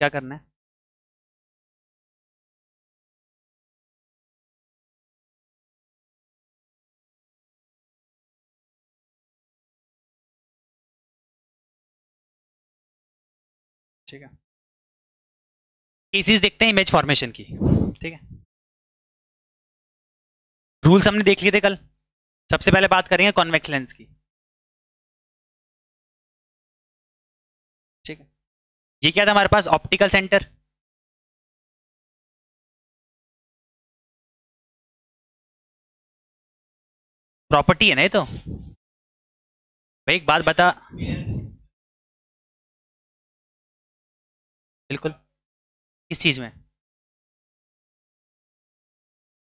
क्या करना है? ठीक है, केसेस देखते हैं इमेज फॉर्मेशन की। ठीक है, रूल्स हमने देख लिए थे कल। सबसे पहले बात करेंगे कॉन्वेक्स लेंस की। ठीक है, ये क्या था हमारे पास? Optical centre. प्रॉपर्टी है ना ये तो। भाई एक बात बता। बिल्कुल। किस चीज में?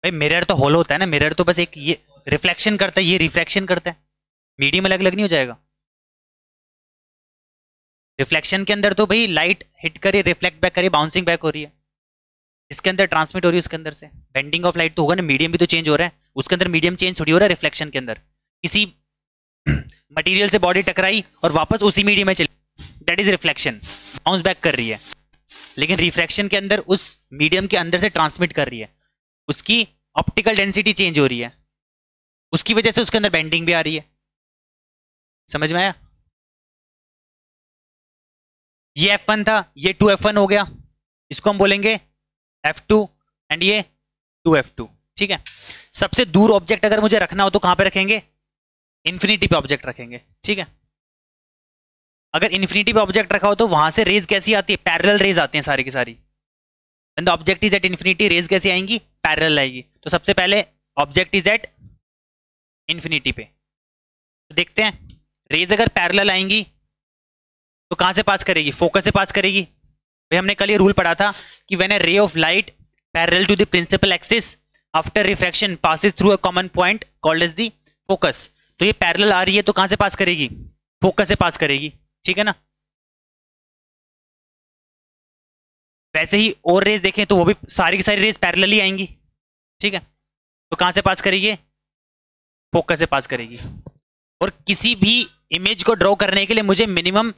भाई मिरर तो होल होता है ना, मिरर तो बस एक ये रिफ्लेक्शन करता है, ये रिफ्रैक्शन करता है। मीडियम अलग अलग नहीं हो जाएगा? रिफ्लेक्शन के अंदर तो भाई लाइट हिट करी, रिफ्लेक्ट बैक करी, बाउंसिंग बैक हो रही है। इसके अंदर ट्रांसमिट हो रही है, उसके अंदर से बेंडिंग ऑफ लाइट तो होगा ना, मीडियम भी तो चेंज हो रहा है। उसके अंदर मीडियम चेंज थोड़ी हो रहा है रिफ्लेक्शन के अंदर। किसी मटेरियल से बॉडी टकराई और वापस उसी मीडियम में चली, that is reflection, bounce back कर रही है। लेकिन रिफ्रैक्शन के अंदर उस मीडियम के अंदर से ट्रांसमिट कर रही है, उसकी ऑप्टिकल डेंसिटी चेंज हो रही है, उसकी वजह से उसके अंदर बेंडिंग भी आ रही है। समझ में आया? ये F1 था, ये 2F1 हो गया, इसको हम बोलेंगे F2, एंड ये 2F2। ठीक है, सबसे दूर ऑब्जेक्ट अगर मुझे रखना हो तो कहां पे रखेंगे? इन्फिनिटी पे ऑब्जेक्ट रखेंगे। ठीक है, अगर इन्फिनिटी पे ऑब्जेक्ट रखा हो तो वहां से रेज कैसी आती है? पैरेलल रेज आती है सारी की सारी। When the object is at infinity, rays कैसी आएंगी? पैरेलल आएगी। तो सबसे पहले ऑब्जेक्ट इज एट इन्फिनिटी पे, तो देखते हैं रेज अगर पैरेलल आएंगी तो कहां से पास करेगी? फोकस से पास करेगी। भाई हमने कल ये रूल पढ़ा था कि when a ray of light parallel to the principal axis after refraction passes through a common point called as the focus. तो ये पैरेलल आ रही है तो कहां से पास करेगी? फोकस से पास करेगी। ठीक है ना? वैसे ही और रेज देखें तो वो भी सारी की सारी रेज पैरेलल ही आएंगी। ठीक है, तो कहां से पास करेगी? फोकस से पास करेगी। और किसी भी इमेज को ड्रॉ करने के लिए मुझे मिनिमम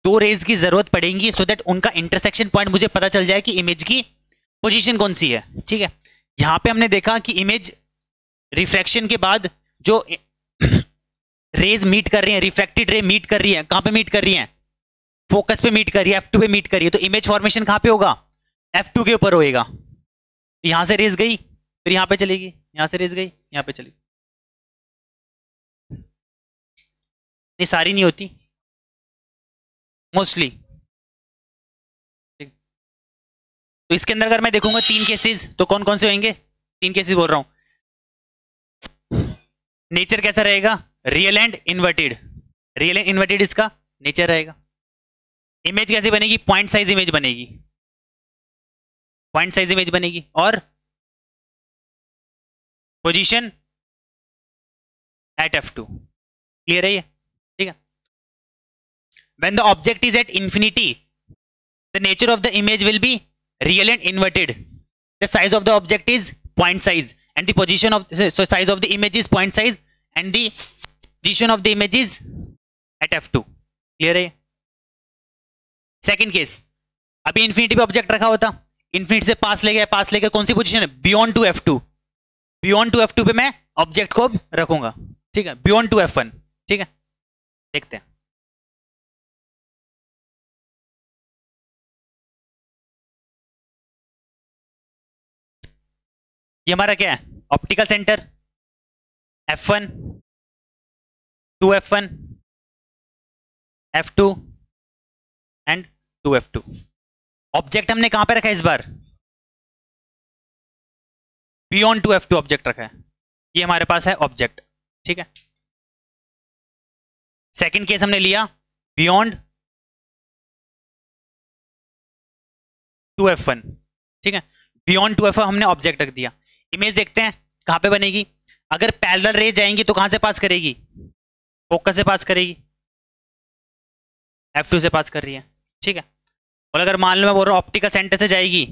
दो रेज की जरूरत पड़ेगी, सो दैट उनका इंटरसेक्शन पॉइंट मुझे पता चल जाए कि इमेज की पोजीशन कौन सी है। ठीक है, यहां पे हमने देखा कि इमेज रिफ्रैक्शन के बाद जो रेज मीट कर रही है, रिफ्रैक्टेड रे मीट कर रही है, कहां पे मीट कर रही है? फोकस पे मीट कर रही है, F2 पे मीट कर रही है। तो इमेज फॉर्मेशन कहां पे होगा? F2 के ऊपर होएगा। यहां से रेज गई, फिर यहां पे चलेगी, यहां से रेज गई, यहां पे चली। ये सारी नहीं होती, मोस्टली। तो इसके अंदर अगर मैं देखूंगा तीन केसेस, तो कौन कौन से होंगे? तीन केसेस बोल रहा हूं। नेचर कैसा रहेगा? Real and inverted. Real and inverted इसका नेचर रहेगा। इमेज कैसे बनेगी? पॉइंट साइज इमेज बनेगी, पॉइंट साइज इमेज बनेगी। और पोजीशन एट F2। क्लियर है ये? ठीक है, when the object is at infinity the nature of the image will be real and inverted. The size of the object is point size and the position of, so size of the image is point size and the position of the image is at F2। Clear है? Second case, अभी infinity पे object रखा होता, infinity से पास ले गया, पास लेकर कौन सी पोजीशन है? Beyond to F2। Beyond to F2 पे मैं ऑब्जेक्ट को रखूंगा। ठीक है, बियॉन्ड टू F1। ठीक है, देखते हैं। ये हमारा क्या है? Optical centre F1, 2F1, F2 and 2F2। Object हमने कहां पे रखा है इस बार? बियॉन्ड टू F2 ऑब्जेक्ट रखा है। ये हमारे पास है ऑब्जेक्ट। ठीक है, सेकंड केस हमने लिया बियॉन्ड 2F1। ठीक है, बियॉन्ड 2F1 हमने ऑब्जेक्ट रख दिया। इमेज देखते हैं कहां पे बनेगी। अगर पैरेलल रेज जाएंगी तो कहां से पास करेगी? फोकस से पास करेगी, F2 से पास कर रही है। ठीक है, और अगर मान लो मैं बोल रहा हूं ऑप्टिकल सेंटर से जाएगी,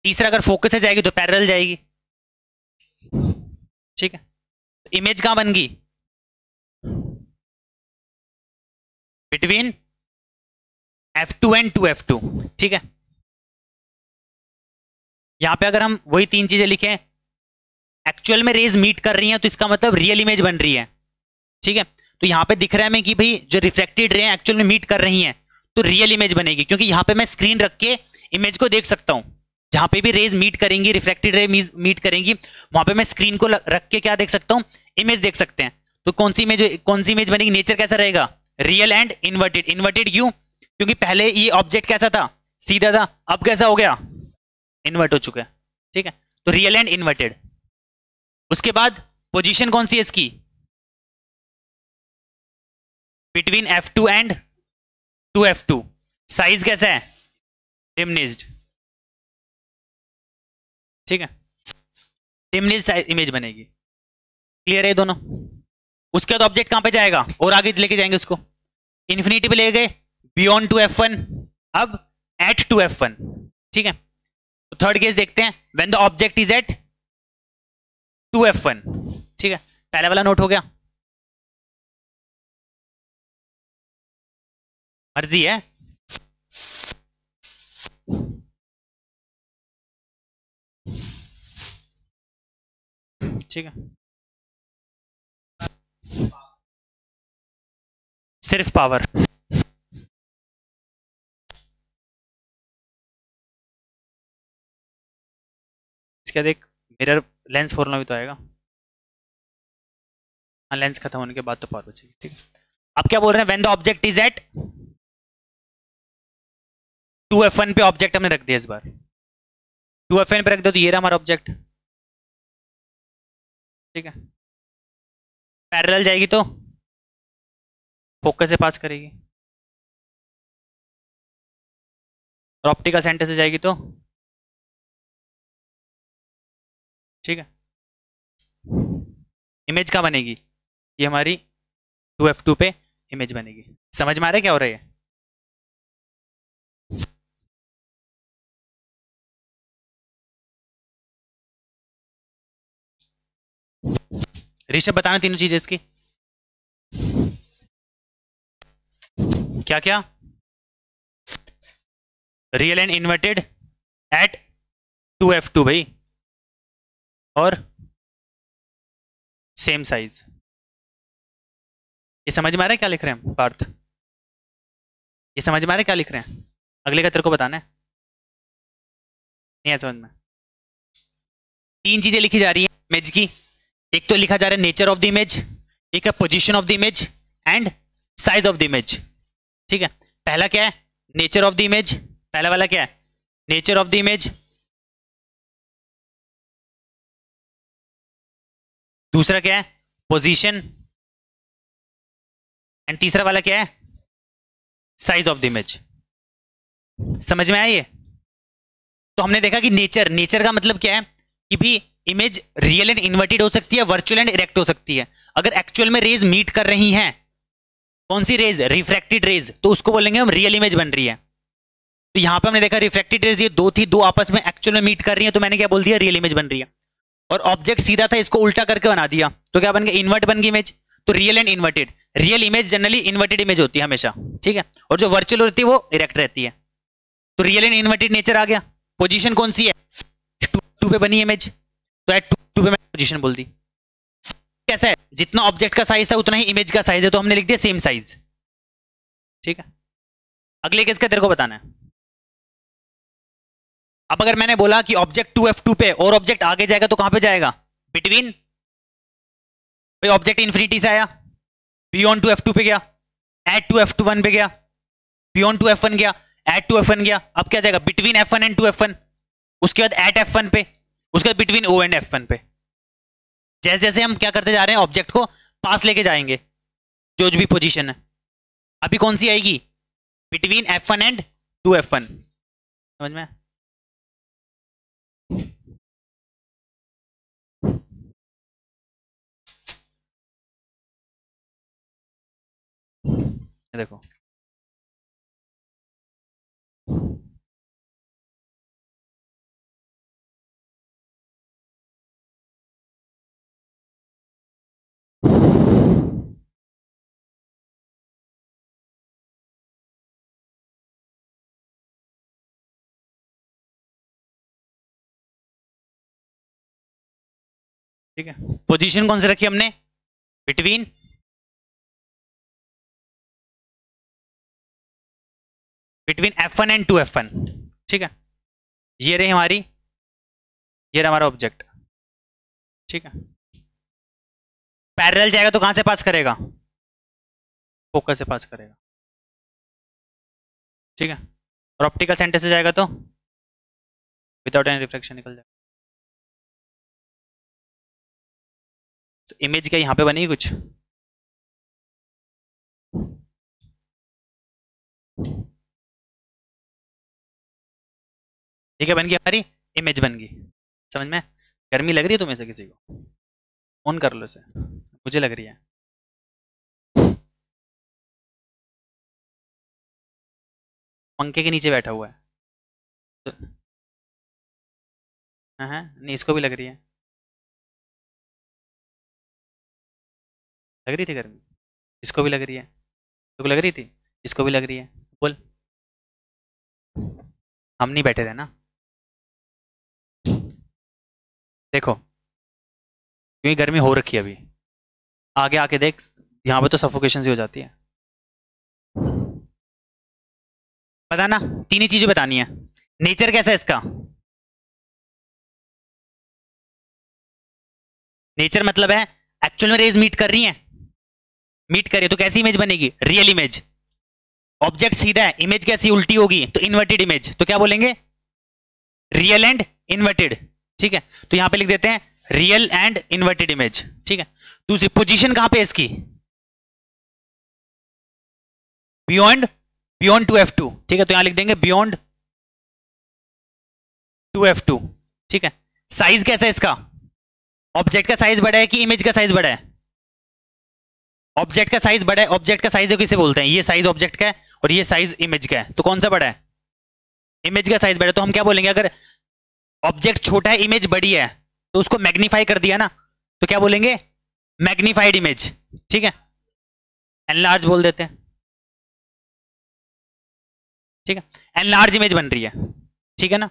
तीसरा अगर फोकस से जाएगी तो पैरेलल जाएगी। ठीक है, तो इमेज कहां बन गई? बिटवीन F2 एंड 2F2, ठीक है। यहां पे अगर हम वही तीन चीजें लिखें, एक्चुअल में रेज मीट कर रही हैं तो इसका मतलब रियल इमेज बन रही है, ठीक है। तो यहां पे दिख रहा है हमें कि भाई जो रिफ्लेक्टेड रे एक्चुअल में मीट कर रही हैं तो रियल इमेज बनेगी, क्योंकि यहां पे मैं स्क्रीन रख के इमेज को देख सकता हूं। जहां पे भी रेज मीट करेंगी, रिफ्लेक्टेड रे मीट करेंगी, वहां पे मैं स्क्रीन को रख के क्या देख सकता हूं, इमेज देख सकते हैं। तो कौन सी इमेज बनेगी, नेचर कैसा रहेगा, रियल एंड इन्वर्टेड। इन्वर्टेड क्यों, क्योंकि पहले ये ऑब्जेक्ट कैसा था, सीधा था, अब कैसा हो गया, इन्वर्ट हो चुका है, ठीक है। तो रियल एंड इन्वर्टेड। उसके बाद पोजीशन कौन सी है इसकी, between F2 and 2F2। Size कैसा है, डिमनिस्ड, ठीक है। डिमनिस्ड साइज इमेज बनेगी। क्लियर है ये दोनों। उसके बाद ऑब्जेक्ट कहां पे जाएगा, और आगे लेके जाएंगे उसको, इन्फिनिटी पे ले गए, बियॉन्ड 2F1, अब एट 2F1, ठीक है। तो थर्ड केस देखते हैं, when the object is at 2F1, ठीक है। पहला वाला नोट हो गया, मर्जी है, ठीक है। सिर्फ पावर, इसके बाद एक मिरर लेंस फॉर्मूला भी तो आएगा, हाँ लेंस खत्म होने के बाद तो पावर बचेगी, ठीक है। अब क्या बोल रहे हैं, when the object is at 2F1 पे ऑब्जेक्ट हमने रख दिया, इस बार 2F1 पे रख दिया तो ये रहा हमारा ऑब्जेक्ट, ठीक है। पैरेलल जाएगी तो फोकस से पास करेगी, और ऑप्टिकल सेंटर से जाएगी तो, ठीक है। इमेज कहाँ बनेगी, ये हमारी 2F2 पे इमेज बनेगी। समझ में आ रहा है क्या हो रहा है, ऋषभ बताना तीनों चीजें इसकी, क्या क्या, real and inverted eight 2F2 भाई, और सेम साइज। ये समझ में आ रहा है क्या लिख रहे हैं पार्थ, ये समझ में आ रहा है क्या लिख रहे हैं, अगले का तेरे को बताना है, नहीं है समझ में। तीन चीजें लिखी जा रही है इमेज की, एक तो लिखा जा रहा है नेचर ऑफ द इमेज, एक है position of the image and size of the image, ठीक है। पहला क्या है, नेचर ऑफ द इमेज, पहला वाला क्या है, नेचर ऑफ द इमेज। दूसरा क्या है, पोजीशन, एंड तीसरा वाला क्या है, साइज ऑफ द इमेज। समझ में आया ये। तो हमने देखा कि नेचर, नेचर का मतलब क्या है कि भी इमेज रियल एंड इन्वर्टेड हो सकती है, वर्चुअल एंड इरेक्ट हो सकती है। अगर एक्चुअल में रेज मीट कर रही हैं, कौन सी रेज, रिफ्रैक्टेड रेज, तो उसको बोलेंगे हम रियल इमेज बन रही है। तो यहां पे हमने देखा रिफ्रैक्टेड रेज ये दो थी, दो आपस में एक्चुअल में मीट कर रही है, तो मैंने क्या बोल दिया, रियल इमेज बन रही है। और ऑब्जेक्ट सीधा था, इसको उल्टा करके बना दिया, तो क्या बन गया, इन्वर्ट बन गई इमेज। तो real and inverted, real image generally inverted image होती है हमेशा, ठीक है। और जो वर्चुअल होती है वो इरेक्ट रहती है। तो रियल एंड इन्वर्टेड नेचर आ गया। पोजीशन कौन सी है, 2 पे बनी इमेज, तो एट 2 पे मैंने पोजीशन बोल दी। कैसा है, जितना ऑब्जेक्ट का साइज था उतना ही इमेज का साइज है, तो हमने लिख दिया सेम साइज, ठीक है। अगले केस का तेरे को बताना है। अब अगर मैंने बोला कि ऑब्जेक्ट 2F2 पे और ऑब्जेक्ट आगे जाएगा तो कहां पे जाएगा, बिटवीन, भाई ऑब्जेक्ट इंफिनिटी से आया, बियॉन्ड 2F2 पे गया, एट 2F1 पे गया, बियॉन्ड 2F1 गया, एट 2F1 गया, अब क्या जाएगा, बिटवीन F1 एंड 2F1, उसके बाद एट F1 पे, उसके बाद बिटवीन O एंड F1 पे। जैसे जैसे हम क्या करते जा रहे हैं, ऑब्जेक्ट को पास लेके जाएंगे, जो भी पोजीशन है। अभी कौन सी आएगी, बिटवीन F1 एंड 2F1, समझ में। देखो ठीक है, पोजीशन कौन सी रखी हमने, बिटवीन F1 एंड 2F1। ठीक है, ये रही हमारी, ये रहा हमारा ऑब्जेक्ट। ठीक है, पैरेलल जाएगा तो कहां से पास करेगा, फोकस से पास करेगा। ठीक है, और ऑप्टिकल सेंटर से जाएगा तो विदाउट एनी रिफ्लेक्शन निकल जाएगा। तो इमेज क्या यहां पे बनेगी कुछ, ठीक है, बन गई हमारी इमेज, बन गई। समझ में, गर्मी लग रही है तुम्हें से किसी को, ऑन कर लो इसे, मुझे लग रही है। पंखे के नीचे बैठा हुआ है तो, हाँ नहीं, इसको भी लग रही है, लग रही थी गर्मी, इसको भी लग रही है, तो लग रही थी, इसको भी लग रही है। बोल, हम नहीं बैठे थे ना, देखो क्योंकि गर्मी हो रखी है अभी, आगे आके देख, यहाँ पे तो सफोकेशन सी हो जाती है। पता ना, तीन ही चीजें बतानी है। नेचर कैसा है इसका, नेचर मतलब है एक्चुअल में रेज मीट कर रही हैं, मीट कर रही है तो कैसी इमेज बनेगी, रियल इमेज। ऑब्जेक्ट सीधा है, इमेज कैसी उल्टी होगी, तो इन्वर्टेड इमेज, तो क्या बोलेंगे, रियल एंड इन्वर्टेड। ठीक है, तो यहां पे लिख देते हैं रियल एंड इन्वर्टेड इमेज। ठीक है, दूसरी पोजीशन कहां पे है इसकी, बियॉन्ड बियॉन्ड 2F2। ठीक है, तो यहां लिख देंगे बियॉन्ड 2F2। ठीक है, साइज कैसा है इसका, ऑब्जेक्ट का साइज बड़ा है कि इमेज का साइज बड़ा है, ऑब्जेक्ट का साइज बड़ा है। ऑब्जेक्ट का साइज किसे बोलते हैं, ये साइज ऑब्जेक्ट का है और ये साइज इमेज का है, तो कौन सा बड़ा है, इमेज का साइज बड़ा है। तो हम क्या बोलेंगे, अगर ऑब्जेक्ट छोटा है इमेज बड़ी है तो उसको मैग्नीफाई कर दिया ना, तो क्या बोलेंगे, मैग्नीफाइड इमेज। ठीक है, एनलार्ज बोल देते हैं। ठीक है, एनलार्ज इमेज बन रही है। ठीक है ना,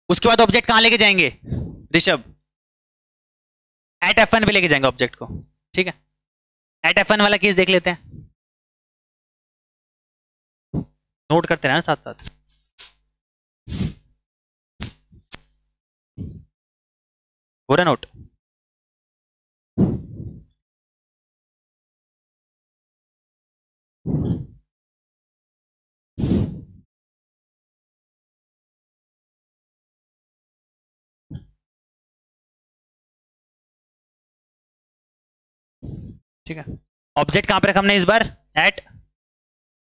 उसके बाद ऑब्जेक्ट कहां लेके जाएंगे ऋषभ, एट F1 पे लेके जाएंगे ऑब्जेक्ट को। ठीक है, एट F1 वाला केस देख लेते हैं, नोट करते रहना साथ साथ। हो रहा नोट, ठीक है, ऑब्जेक्ट कहां पे रखा हमने इस बार, एट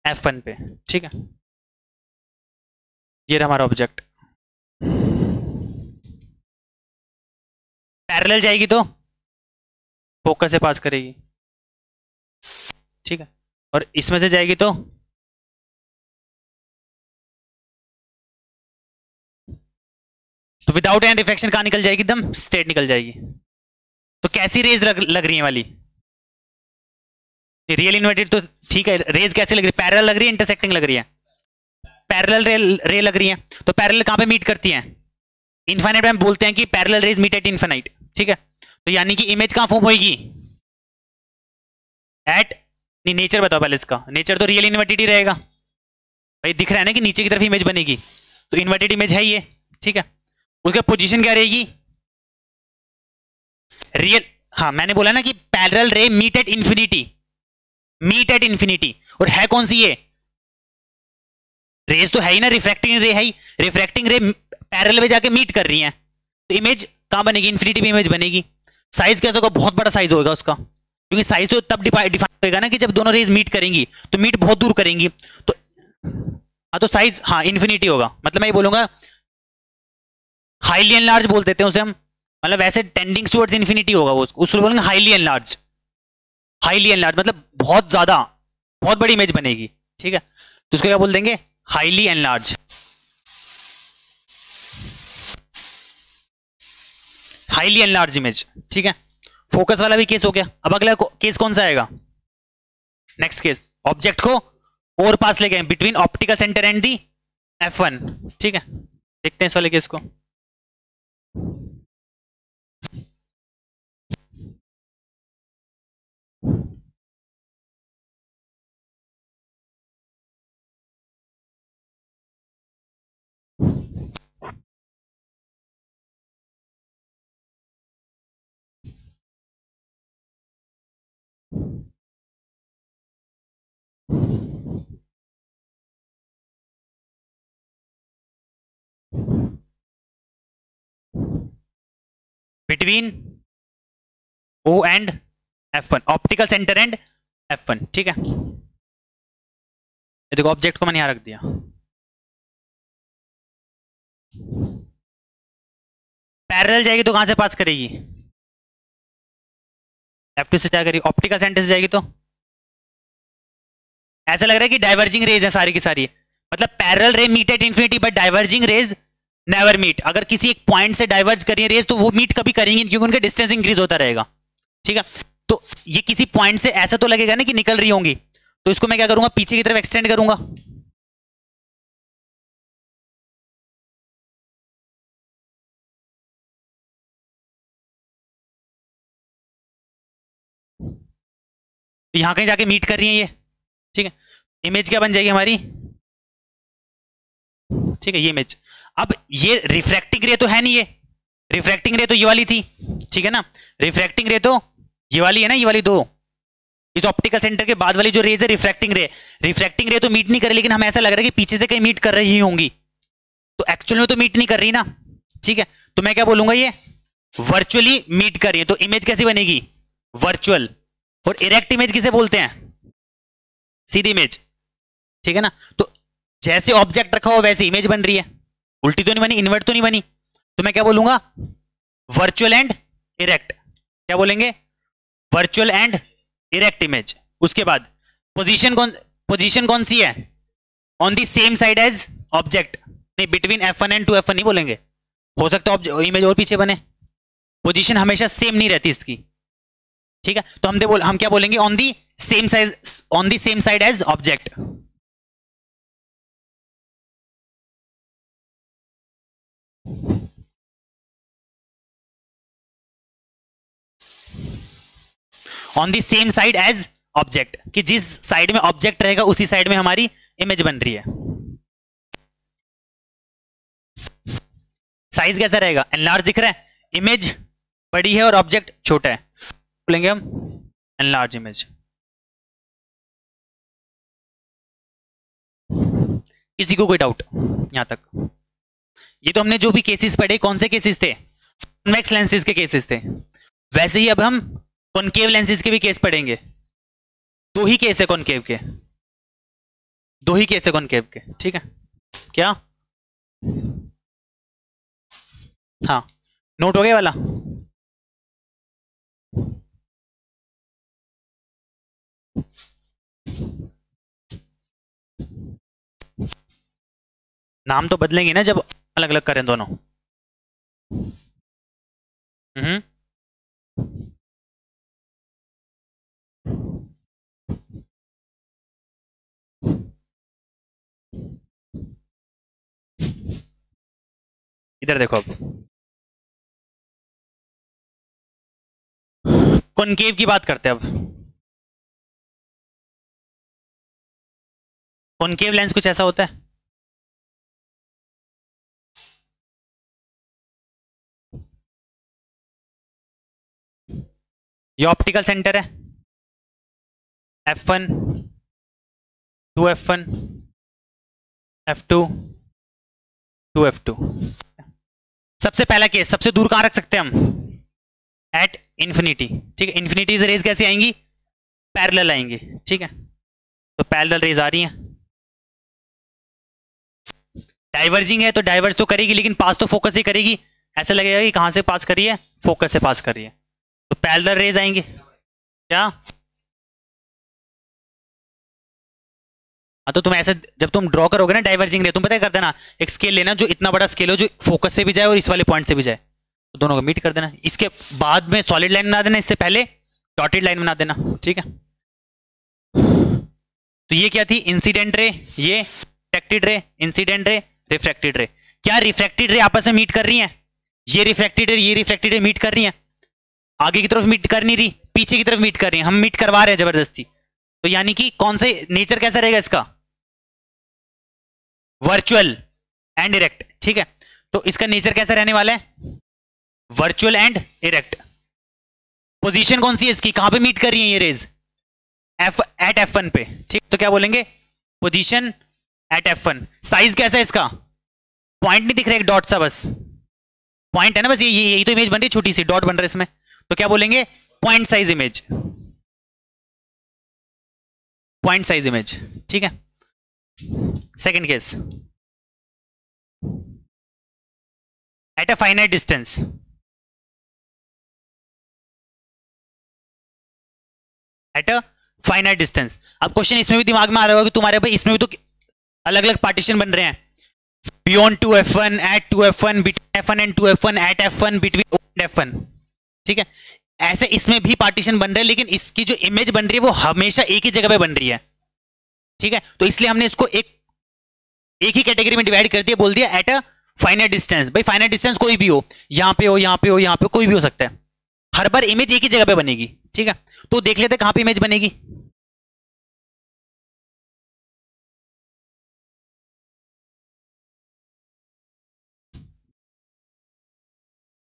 F1 पे। ठीक है, ये रहा हमारा ऑब्जेक्ट, पैरेलल जाएगी तो फोकस से पास करेगी। ठीक है, और इसमें से जाएगी तो विदाउट एनी रिफ्लेक्शन कहां निकल जाएगी, एकदम स्ट्रेट निकल जाएगी। तो कैसी रेज लग रही है वाली, रियल इन्वर्टेड तो ठीक है, रेज कैसे लग रही है, पैरेलल लग रही है, इंटरसेक्टिंग लग रही है, पैरेलल रे लग रही है। तो पैरेलल कहां पे मीट करती हैं, इनफाइनाइट में हम बोलते हैं कि parallel rays meet at infinite. ठीक है, तो यानी कि इमेज कहां फॉर्म होगी, एट, नहीं नेचर बताओ पहले इसका, नेचर तो रियल इन्वर्टेड ही रहेगा भाई, दिख रहा है ना कि नीचे की तरफ इमेज बनेगी, तो इन्वर्टेड इमेज है ये। ठीक है, उसका पोजीशन क्या रहेगी, रियल, हाँ मैंने बोला ना कि parallel ray meet at infinity, meet at infinity, और है कौन सी ये, रेज तो है ही ना, रिफ्रैक्टिंग रे है ही, रिफ्रैक्टिंग रे पैरेलल में जाके मीट कर रही है, तो इमेज कहां बनेगी, इन्फिनिटी में इमेज बनेगी। साइज कैसा होगा, बहुत बड़ा साइज होगा उसका, क्योंकि साइज तो तब डिफाइन होगा ना कि जब दोनों रेज मीट करेंगी, तो मीट बहुत दूर करेंगी, तो हाँ, तो साइज हाँ इन्फिनिटी होगा, मतलब मैं ये बोलूंगा हाईली एनलार्ज बोल देते हैं उसे हम, मतलब वैसे टेंडिंग टुवर्ड्स इन्फिनिटी होगा वो, उसको बोलेंगे हाईली एनलार्ज, हाईली एनलार्ज मतलब बहुत ज्यादा, बहुत बड़ी इमेज बनेगी। ठीक है, तो उसको क्या बोल देंगे, highly enlarge, highly enlarge image. ठीक है, फोकस वाला भी केस हो गया। अब अगला केस कौन सा आएगा, नेक्स्ट केस, ऑब्जेक्ट को और पास ले गए between optical centre and the F1। ठीक है, देखते हैं इस वाले केस को। Between O and F1, optical centre and F1, ठीक है। ये देखो ऑब्जेक्ट को मैंने यहां रख दिया। पैरेलल जाएगी तो कहां से पास करेगी? F2 से जाएगी, ऑप्टिकल सेंटर से जाएगी तो ऐसा लग रहा है कि डाइवर्जिंग रेज है सारी की सारी, मतलब parallel ray meet at infinity but diverging rays never meet. अगर किसी एक पॉइंट से डाइवर्ज करिए रेज तो वो मीट कभी करेंगे क्योंकि उनका डिस्टेंस इंक्रीज होता रहेगा, ठीक है। तो ये किसी पॉइंट से ऐसा तो लगेगा ना कि निकल रही होंगी, तो इसको मैं क्या करूंगा, पीछे की तरफ एक्सटेंड करूंगा। तो यहां कहीं जाके मीट कर रही है ये, ठीक है। इमेज क्या बन जाएगी हमारी, ठीक है, ये इमेज। अब ये रिफ्रैक्टिंग रे तो है नहीं, ये रिफ्रैक्टिंग रे तो ये वाली थी, ठीक है ना। रिफ्रैक्टिंग रे तो ये वाली है ना, ये वाली दो, इस ऑप्टिकल सेंटर के बाद वाली जो रेज है रिफ्रैक्टिंग रे। रिफ्रैक्टिंग रे तो मीट नहीं कर रही, लेकिन हमें ऐसा लग रहा है कि पीछे से कहीं मीट कर रही होंगी, तो एक्चुअल में तो मीट नहीं कर रही ना, ठीक है। तो मैं क्या बोलूंगा, ये वर्चुअली मीट कर रही है, तो इमेज कैसी बनेगी, वर्चुअल। और इरेक्ट इमेज किसे बोलते हैं, सीधी इमेज, ठीक है ना। तो जैसे ऑब्जेक्ट रखा हो वैसे इमेज बन रही है, उल्टी तो नहीं बनी, इन्वर्ट तो नहीं बनी। तो मैं क्या बोलूंगा, वर्चुअल एंड इरेक्ट। क्या बोलेंगे, वर्चुअल एंड इरेक्ट इमेज। उसके बाद पोजीशन कौन सी है, on the same side as object, नहीं बिटवीन F1 एंड 2F1 नहीं बोलेंगे, हो सकता है इमेज और पीछे बने, पोजीशन हमेशा सेम नहीं रहती इसकी, ठीक है। तो हम क्या बोलेंगे, on the same side as object. On the same side as object, कि जिस साइड में ऑब्जेक्ट रहेगा उसी साइड में हमारी इमेज बन रही है। साइज कैसा रहेगा, एनलार्ज दिख रहा है, इमेज बड़ी है और ऑब्जेक्ट छोटा है, बोलेंगे हम एनलार्ज इमेज। किसी को कोई डाउट यहां तक? ये तो हमने जो भी केसेस पढ़े, कौन से केसेस थे, कॉन्वेक्स लेंसेज के केसेस थे। वैसे ही अब हम कॉनकेव लेंसेज के भी केस पढ़ेंगे। दो ही केस है कॉनकेव के, दो ही केस है कॉनकेव के, ठीक है। क्या, हाँ नोट हो गया वाला? नाम तो बदलेंगे ना जब अलग अलग करें दोनों। इधर देखो, अब कॉनकेव की बात करते हैं। अब कॉनकेव लेंस कुछ ऐसा होता है, ये ऑप्टिकल सेंटर है, F1 2F1 F2 2F2। सबसे पहला केस, सबसे दूर कहां रख सकते हैं हम, एट इंफिनिटी, ठीक है। इंफिनिटी से रेज कैसे आएंगी, पैरेलल आएंगी, ठीक है। तो पैरेलल रेज आ रही हैं, डाइवर्जिंग है तो डाइवर्ज तो करेगी, लेकिन पास तो फोकस ही करेगी, ऐसा लगेगा कि कहां से पास कर रही है, फोकस से पास कर रही है, तो पैरेलल रेज आएंगे। क्या, हाँ, तो तुम ऐसे जब तुम ड्रॉ करोगे ना डाइवर्जिंग रे, तुम पता कर देना, एक स्केल लेना जो इतना बड़ा स्केल हो, जो फोकस से भी जाए और इस वाले पॉइंट से भी जाए, तो दोनों को मीट कर देना। इसके बाद में सॉलिड लाइन बना देना, इससे पहले डॉटेड लाइन बना देना, ठीक है। तो ये क्या थी, इंसिडेंट रे, ये रिफ्रैक्टेड रे, इंसिडेंट रे, रिफ्रैक्टेड रे। क्या रिफ्रैक्टेड रे आपस में मीट कर रही हैं, ये रिफ्रैक्टेड रे, ये रिफ्रैक्टेड रे मीट कर रही हैं, आगे की तरफ मीट कर नहीं रही, पीछे की तरफ मीट कर रही हैं, हम मीट करवा रहे हैं जबरदस्ती। तो यानी कि कौन से नेचर कैसा रहेगा इसका, वर्चुअल एंड इरेक्ट, ठीक है। तो इसका नेचर कैसा रहने वाला है, वर्चुअल एंड इरेक्ट। पोजीशन कौन सी है इसकी, कहां पे मीट कर रही है ये रेज, एट F1 पे, ठीक। तो क्या बोलेंगे, पोजीशन एट F1। साइज कैसा है इसका, पॉइंट नहीं दिख रहा, एक डॉट सा बस, पॉइंट है ना बस, ये यही तो इमेज बन रही है, छोटी सी डॉट बन रहा है इसमें, तो क्या बोलेंगे, point size image, point size image, ठीक है। Second case, at a finite distance, at a finite distance. अब क्वेश्चन इसमें भी दिमाग में आ रहा होगा कि तुम्हारे भाई इसमें भी तो अलग अलग पार्टीशन बन रहे हैं, beyond 2f1, at 2f1, between f1 and 2f1, at f1, between f1, ठीक है। ऐसे इसमें भी पार्टीशन बन रहे हैं, लेकिन इसकी जो इमेज बन रही है वो हमेशा एक ही जगह पे बन रही है, ठीक है। तो इसलिए हमने इसको एक ही कैटेगरी में डिवाइड कर दिया, बोल दिया एट अ फाइनाइट डिस्टेंस। भाई फाइनाइट डिस्टेंस कोई भी हो, यहां पे हो, यहां पे हो, यहां पे, कोई भी हो सकता है, हर बार इमेज एक ही जगह पे बनेगी, ठीक है। तो देख लेते हैं कहां पे इमेज बनेगी।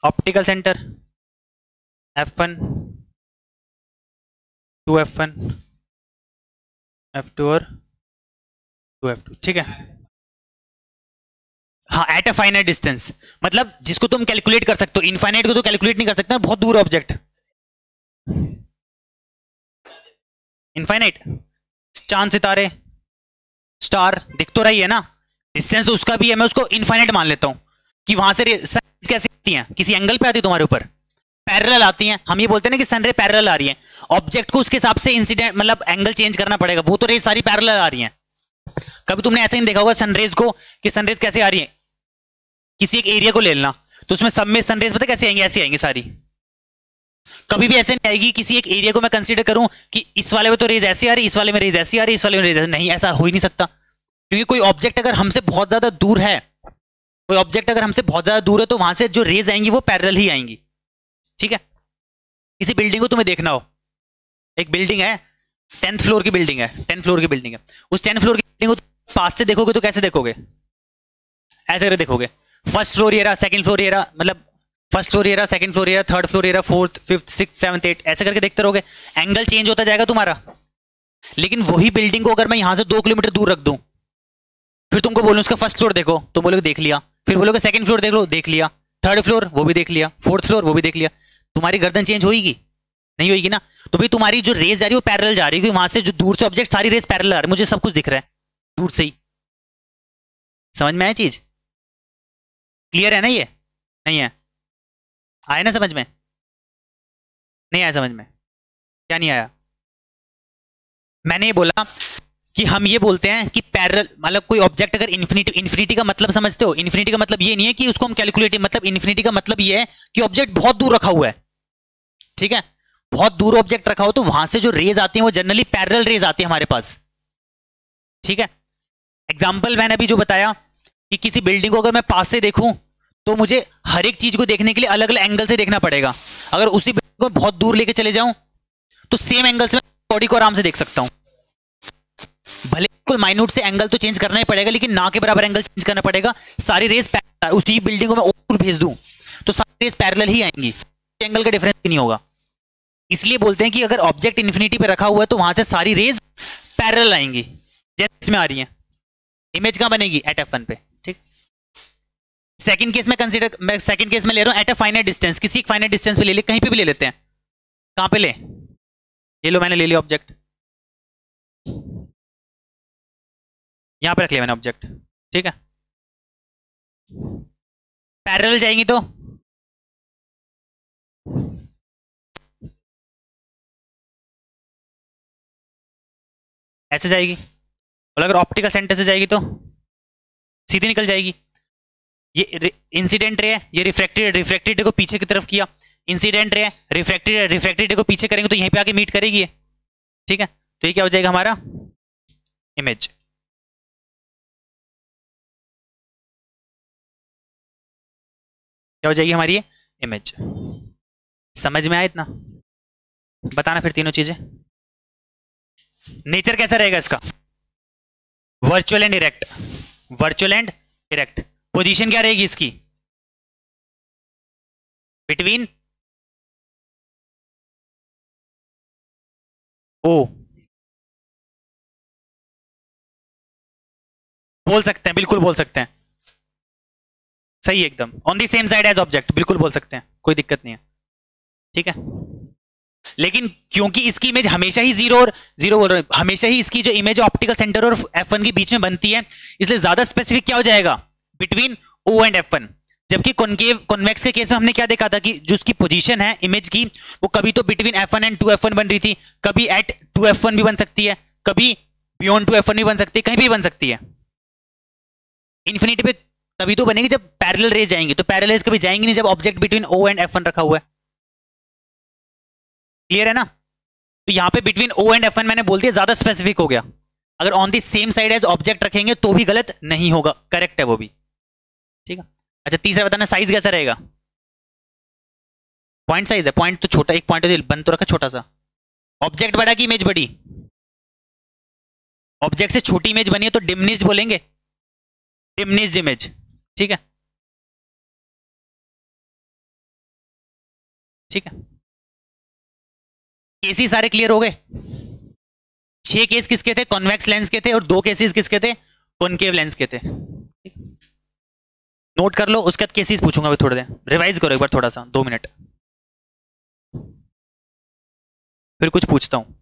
Optical centre f1, 2f1, f2 और 2f2, ठीक है। हाँ, एट अ फाइनाइट डिस्टेंस मतलब जिसको तुम कैलकुलेट कर सकते हो, इनफाइनाइट को तो कैलकुलेट नहीं कर सकते, बहुत दूर ऑब्जेक्ट। इनफाइनाइट, चांद सितारे, स्टार दिख तो रही है ना, डिस्टेंस उसका भी है, मैं उसको इनफाइनाइट मान लेता हूं कि वहां से कैसे आती हैं, किसी एंगल पे आती है तुम्हारे ऊपर, पैरेलल आती हैं। हम ये बोलते हैं ना कि सनरे पैरेलल आ रही है, ऑब्जेक्ट को उसके हिसाब से इंसिडेंट मतलब एंगल चेंज करना पड़ेगा, वो तो रेज सारी पैरेलल आ रही हैं। कभी तुमने ऐसे नहीं देखा होगा सनरेज को कि सनरेज कैसे आ रही है, किसी एक एरिया को ले लेना, तो उसमें सब में सनरेज पता कैसे आएंगे, ऐसे आएंगे सारी। कभी भी ऐसे नहीं आएगी किसी एक एरिया को मैं कंसीडर करूं कि इस वाले में तो रेज ऐसी आ रही, इस वाले में रेज ऐसी आ रही, इस वाले में रेज ऐसी नहीं, ऐसा हो ही नहीं सकता। क्योंकि कोई ऑब्जेक्ट अगर हमसे बहुत ज्यादा दूर है, कोई ऑब्जेक्ट अगर हमसे बहुत ज्यादा दूर है, तो वहां से जो रेज आएंगी वो पैरेलल ही आएंगी, ठीक है। किसी बिल्डिंग को तुम्हें देखना हो, एक बिल्डिंग है, 10th फ्लोर की बिल्डिंग है, 10th फ्लोर की बिल्डिंग है, उस 10th फ्लोर की बिल्डिंग को पास से देखोगे तो कैसे देखोगे, ऐसे करके देखोगे, फर्स्ट फ्लोर ये रहा, सेकंड फ्लोर ये रहा, मतलब फर्स्ट फ्लोर ये रहा, सेकंड फ्लोर ये रहा, थर्ड फ्लोर ये रहा, fourth, fifth, six, seventh, eight, ऐसे करके देखते रहोगे, एंगल चेंज होता जाएगा तुम्हारा। लेकिन वही बिल्डिंग को अगर मैं यहां से 2 किलोमीटर दूर रख दूं, फिर तुमको बोलूं उसका फर्स्ट फ्लोर देखो, तुम बोलोगे देख लिया, फिर बोलोगे सेकंड फ्लोर देख लो, देख लिया, थर्ड फ्लोर वो भी देख लिया, फोर्थ फ्लोर वो भी देख लिया, तुम्हारी गर्दन चेंज होगी, नहीं होगी ना। तो भाई तुम्हारी जो रेज जा रही है वो पैरेलल जा रही है, क्योंकि वहां से जो दूर से ऑब्जेक्ट सारी रेज पैरेलल आ रही है, मुझे सब कुछ दिख रहा है दूर से ही। समझ में आया चीज, क्लियर है ना ये, नहीं है, आया ना समझ में, नहीं आया समझ में, क्या नहीं आया। मैंने ये बोला कि हम ये बोलते हैं कि पैरेलल मतलब कोई ऑब्जेक्ट अगर इन्फिनिटी, इन्फिनिटी का मतलब समझते हो, इन्फिनिटी का मतलब ये नहीं है कि उसको हम कैलकुलेट, मतलब इन्फिनिटी का मतलब ये है कि ऑब्जेक्ट बहुत दूर रखा हुआ है, ठीक है। बहुत दूर ऑब्जेक्ट रखा हो तो वहां से जो रेज आती हैं वो जनरली पैरेलल रेज आती है हमारे पास, ठीक है। एग्जाम्पल मैंने अभी जो बताया कि किसी बिल्डिंग को अगर मैं पास से देखूं तो मुझे हर एक चीज को देखने के लिए अलग अलग एंगल से देखना पड़ेगा। अगर उसी बिल्डिंग को बहुत दूर लेके चले जाऊं तो सेम एंगल से बॉडी को आराम से देख सकता हूं, भले बिल्कुल माइन्यूट से एंगल तो चेंज करना ही पड़ेगा, लेकिन ना के बराबर एंगल चेंज करना पड़ेगा। सारी रेज उसी बिल्डिंग को मैं और भेज दूं तो सारी रेज पैरेलल ही आएंगी, एंगल का डिफरेंस नहीं होगा। इसलिए बोलते हैं कि अगर ऑब्जेक्ट इन्फिनिटी पे रखा हुआ है तो वहां से सारी रेज पैरेलल आएंगी, जैसे इसमें आ रही है। इमेज कहां बनेगी, एट f1 पे, ठीक। सेकंड केस में कंसीडर, मैं सेकंड केस में ले रहा हूं एट अ फाइनाइट डिस्टेंस, किसी एक फाइनाइट डिस्टेंस पे ले ले, कहीं पे भी ले लेते हैं। कहां पे ले, ये लो मैंने ले लिया ऑब्जेक्ट, यहां पे रख लिया मैंने ऑब्जेक्ट, ठीक है। पैरेलल जाएंगी तो ऐसे जाएगी, और अगर ऑप्टिकल सेंटर से जाएगी तो सीधी निकल जाएगी। ये इंसिडेंट रे है, ये रिफ्रैक्टेड, रिफ्रैक्टेड को पीछे की तरफ किया, इंसिडेंट रे है, रिफ्रैक्टेड, रिफ्रैक्टेड को पीछे करेंगे तो यहीं पे आके मीट करेगी ये, ठीक है। तो ये क्या हो जाएगा हमारा इमेज। क्या हो जाएगी हमारी ये इमेज। समझ में आया इतना, बताना फिर तीनों चीजें। नेचर कैसा रहेगा इसका, virtual and direct, virtual and direct. Position क्या रहेगी इसकी, बिटवीन ओ, बोल सकते हैं, बिल्कुल बोल सकते हैं। सही है एकदम, on the same side as object, बिल्कुल बोल सकते हैं, कोई दिक्कत नहीं है, ठीक है। लेकिन क्योंकि इसकी इमेज हमेशा ही जीरो और जीरो बोल रहे हैं, हमेशा ही इसकी जो इमेज ऑप्टिकल सेंटर और F1 के बीच में बनती है, इसलिए ज्यादा स्पेसिफिक क्या हो जाएगा, बिटवीन O एंड F1। जबकि कॉनकेव कॉन्वेक्स के केस में हमने क्या देखा था कि जो उसकी पोजीशन है इमेज की, वो कभी तो बिटवीन F1 एंड 2F1 बन रही थी, कभी एट 2F1 भी बन सकती है, कभी बियॉन्ड 2F1 भी बन सकती है, कहीं भी बन सकती है। इन्फिनिटी पे तभी तो बनेगी जब पैरेलल रेज जाएंगे, तो पैरेलल रेज कभी जाएंगी नहीं जब object between O and F1 रखा हुआ है। क्लियर है ना? तो यहां पे बिटवीन O एंड F1 मैंने बोल दिया, ज्यादा स्पेसिफिक हो गया। अगर on the same side as object रखेंगे तो भी गलत नहीं होगा, करेक्ट है वो भी, ठीक है। अच्छा तीसरा बताना, साइज कैसा रहेगा? पॉइंट साइज है, पॉइंट तो छोटा, एक पॉइंट बन तो रखा छोटा सा। ऑब्जेक्ट बड़ा की इमेज बड़ी? ऑब्जेक्ट से छोटी इमेज बनी है तो डिमनिस्ड बोलेंगे, डिमनिस्ड इमेज, ठीक है, ठीक है। केसेस सारे क्लियर हो गए? 6 केस किसके थे? कॉन्वेक्स लेंस के थे, और 2 केसेस किसके थे? कॉनकेव लेंस के थे। नोट कर लो, उसके बाद केसेस पूछूंगा मैं थोड़ी देर, रिवाइज करो एक बार थोड़ा सा, 2 मिनट, फिर कुछ पूछता हूं।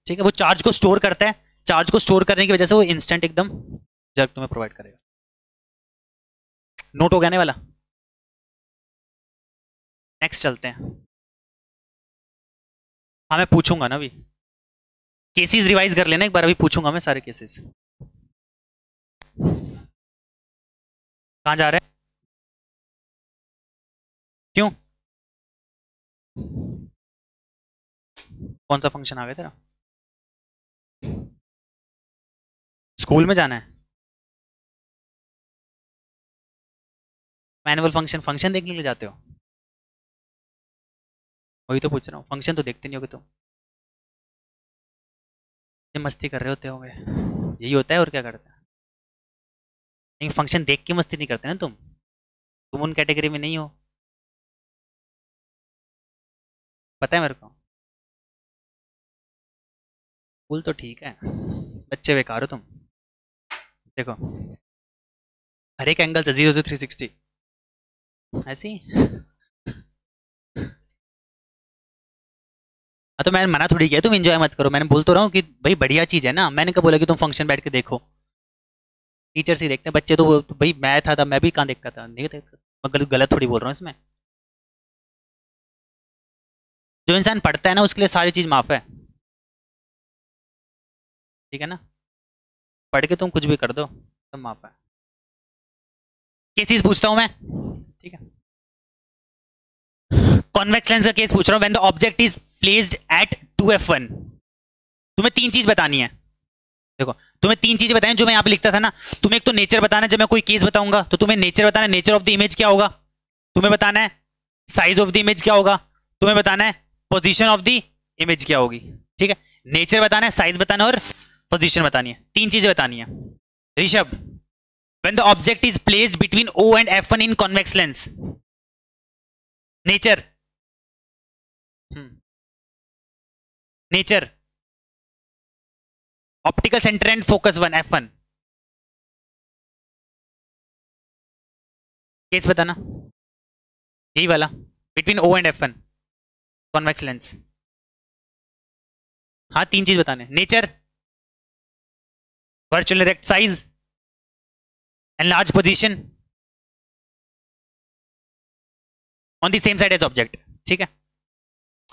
ठीक है, वो चार्ज को स्टोर करता है, चार्ज को स्टोर करने की वजह से वो इंस्टेंट एकदम जर्क तुम्हें प्रोवाइड करेगा। नोट हो गया ना वाला? नेक्स्ट चलते हैं। हाँ मैं पूछूंगा ना अभी, केसेस रिवाइज कर लेना एक बार, अभी पूछूंगा मैं सारे केसेस। कहां जा रहे हैं? क्यों? कौन सा फंक्शन आ गया तेरा? स्कूल में जाना है? मैनुअल फंक्शन, फंक्शन देखने के लिए जाते हो? वही तो पूछ रहा हूँ, फंक्शन तो देखते नहीं होगे तुम, ये मस्ती कर रहे होते होगे, यही होता है और क्या करते हैं। नहीं फंक्शन देख के मस्ती नहीं करते ना तुम उन कैटेगरी में नहीं हो, पता है मेरे को। स्कूल तो ठीक है, बच्चे बेकार हो तुम। देखो हर एक एंगल से 0 से 360 ऐसी। हाँ तो मैंने मना थोड़ी किया तुम एंजॉय मत करो, मैंने बोल तो रहा हूँ कि भाई बढ़िया चीज है ना, मैंने कब बोला कि तुम फंक्शन बैठ के देखो। टीचर्स ही देखते हैं, बच्चे तो भाई मैं था मैं भी कहाँ देखता था, नहीं देखता। मैं गलत थोड़ी बोल रहा हूँ इसमें। जो इंसान पढ़ता है ना उसके लिए सारी चीज माफ है, ठीक है ना। पढ़ के तुम कुछ भी कर दो सब माफ है। केसेस पूछता हूं मैं, ठीक है। कॉन्वेक्स लेंस का केस पूछ रहा हूं। When the object is placed at 2f1, तुम्हें तीन चीज बतानी है। देखो तुम्हें तीन चीजें बताएं जो मैं यहां पे लिखता था ना। तुम्हें एक तो नेचर बताना है, जब मैं कोई केस बताऊंगा तो तुम्हें नेचर बताना है, नेचर ऑफ द इमेज क्या होगा। तुम्हें बताना है साइज ऑफ द इमेज क्या होगा। तुम्हें बताना है पोजीशन ऑफ द इमेज क्या होगी, ठीक है। नेचर बताना है, साइज बताना है और पोजीशन बतानी है, तीन चीजें बतानी है। Rishabh, when the object is placed between O and F1 in convex lens, nature, nature, optical center and focus 1 F1, case बताना यही वाला, between O and F1 convex lens। हाँ तीन चीज बताने, nature, virtual erect size and large position on the same side as object, ठीक है।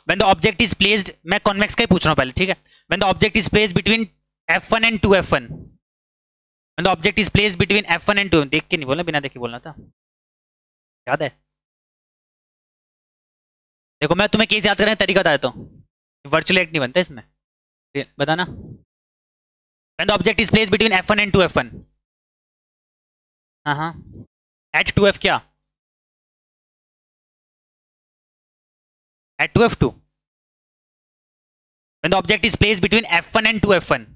when the object is placed, मैं convex का ही पूछ रहा हूं पहले, ठीक है। when the object is placed between f1 and 2f1, when the object is placed between f1 and 2, देख के नहीं बोलना, बिना देख के बोलना था, याद है। देखो मैं तुम्हें केस याद करने का तरीका बता देता हूं, वर्चुअल इरेक्ट नहीं बनता इसमें, बताना। when the object is placed between f1 and 2f1, हाँ एट 2f क्या, eight 2f2, when the object is placed between f1 and 2f1,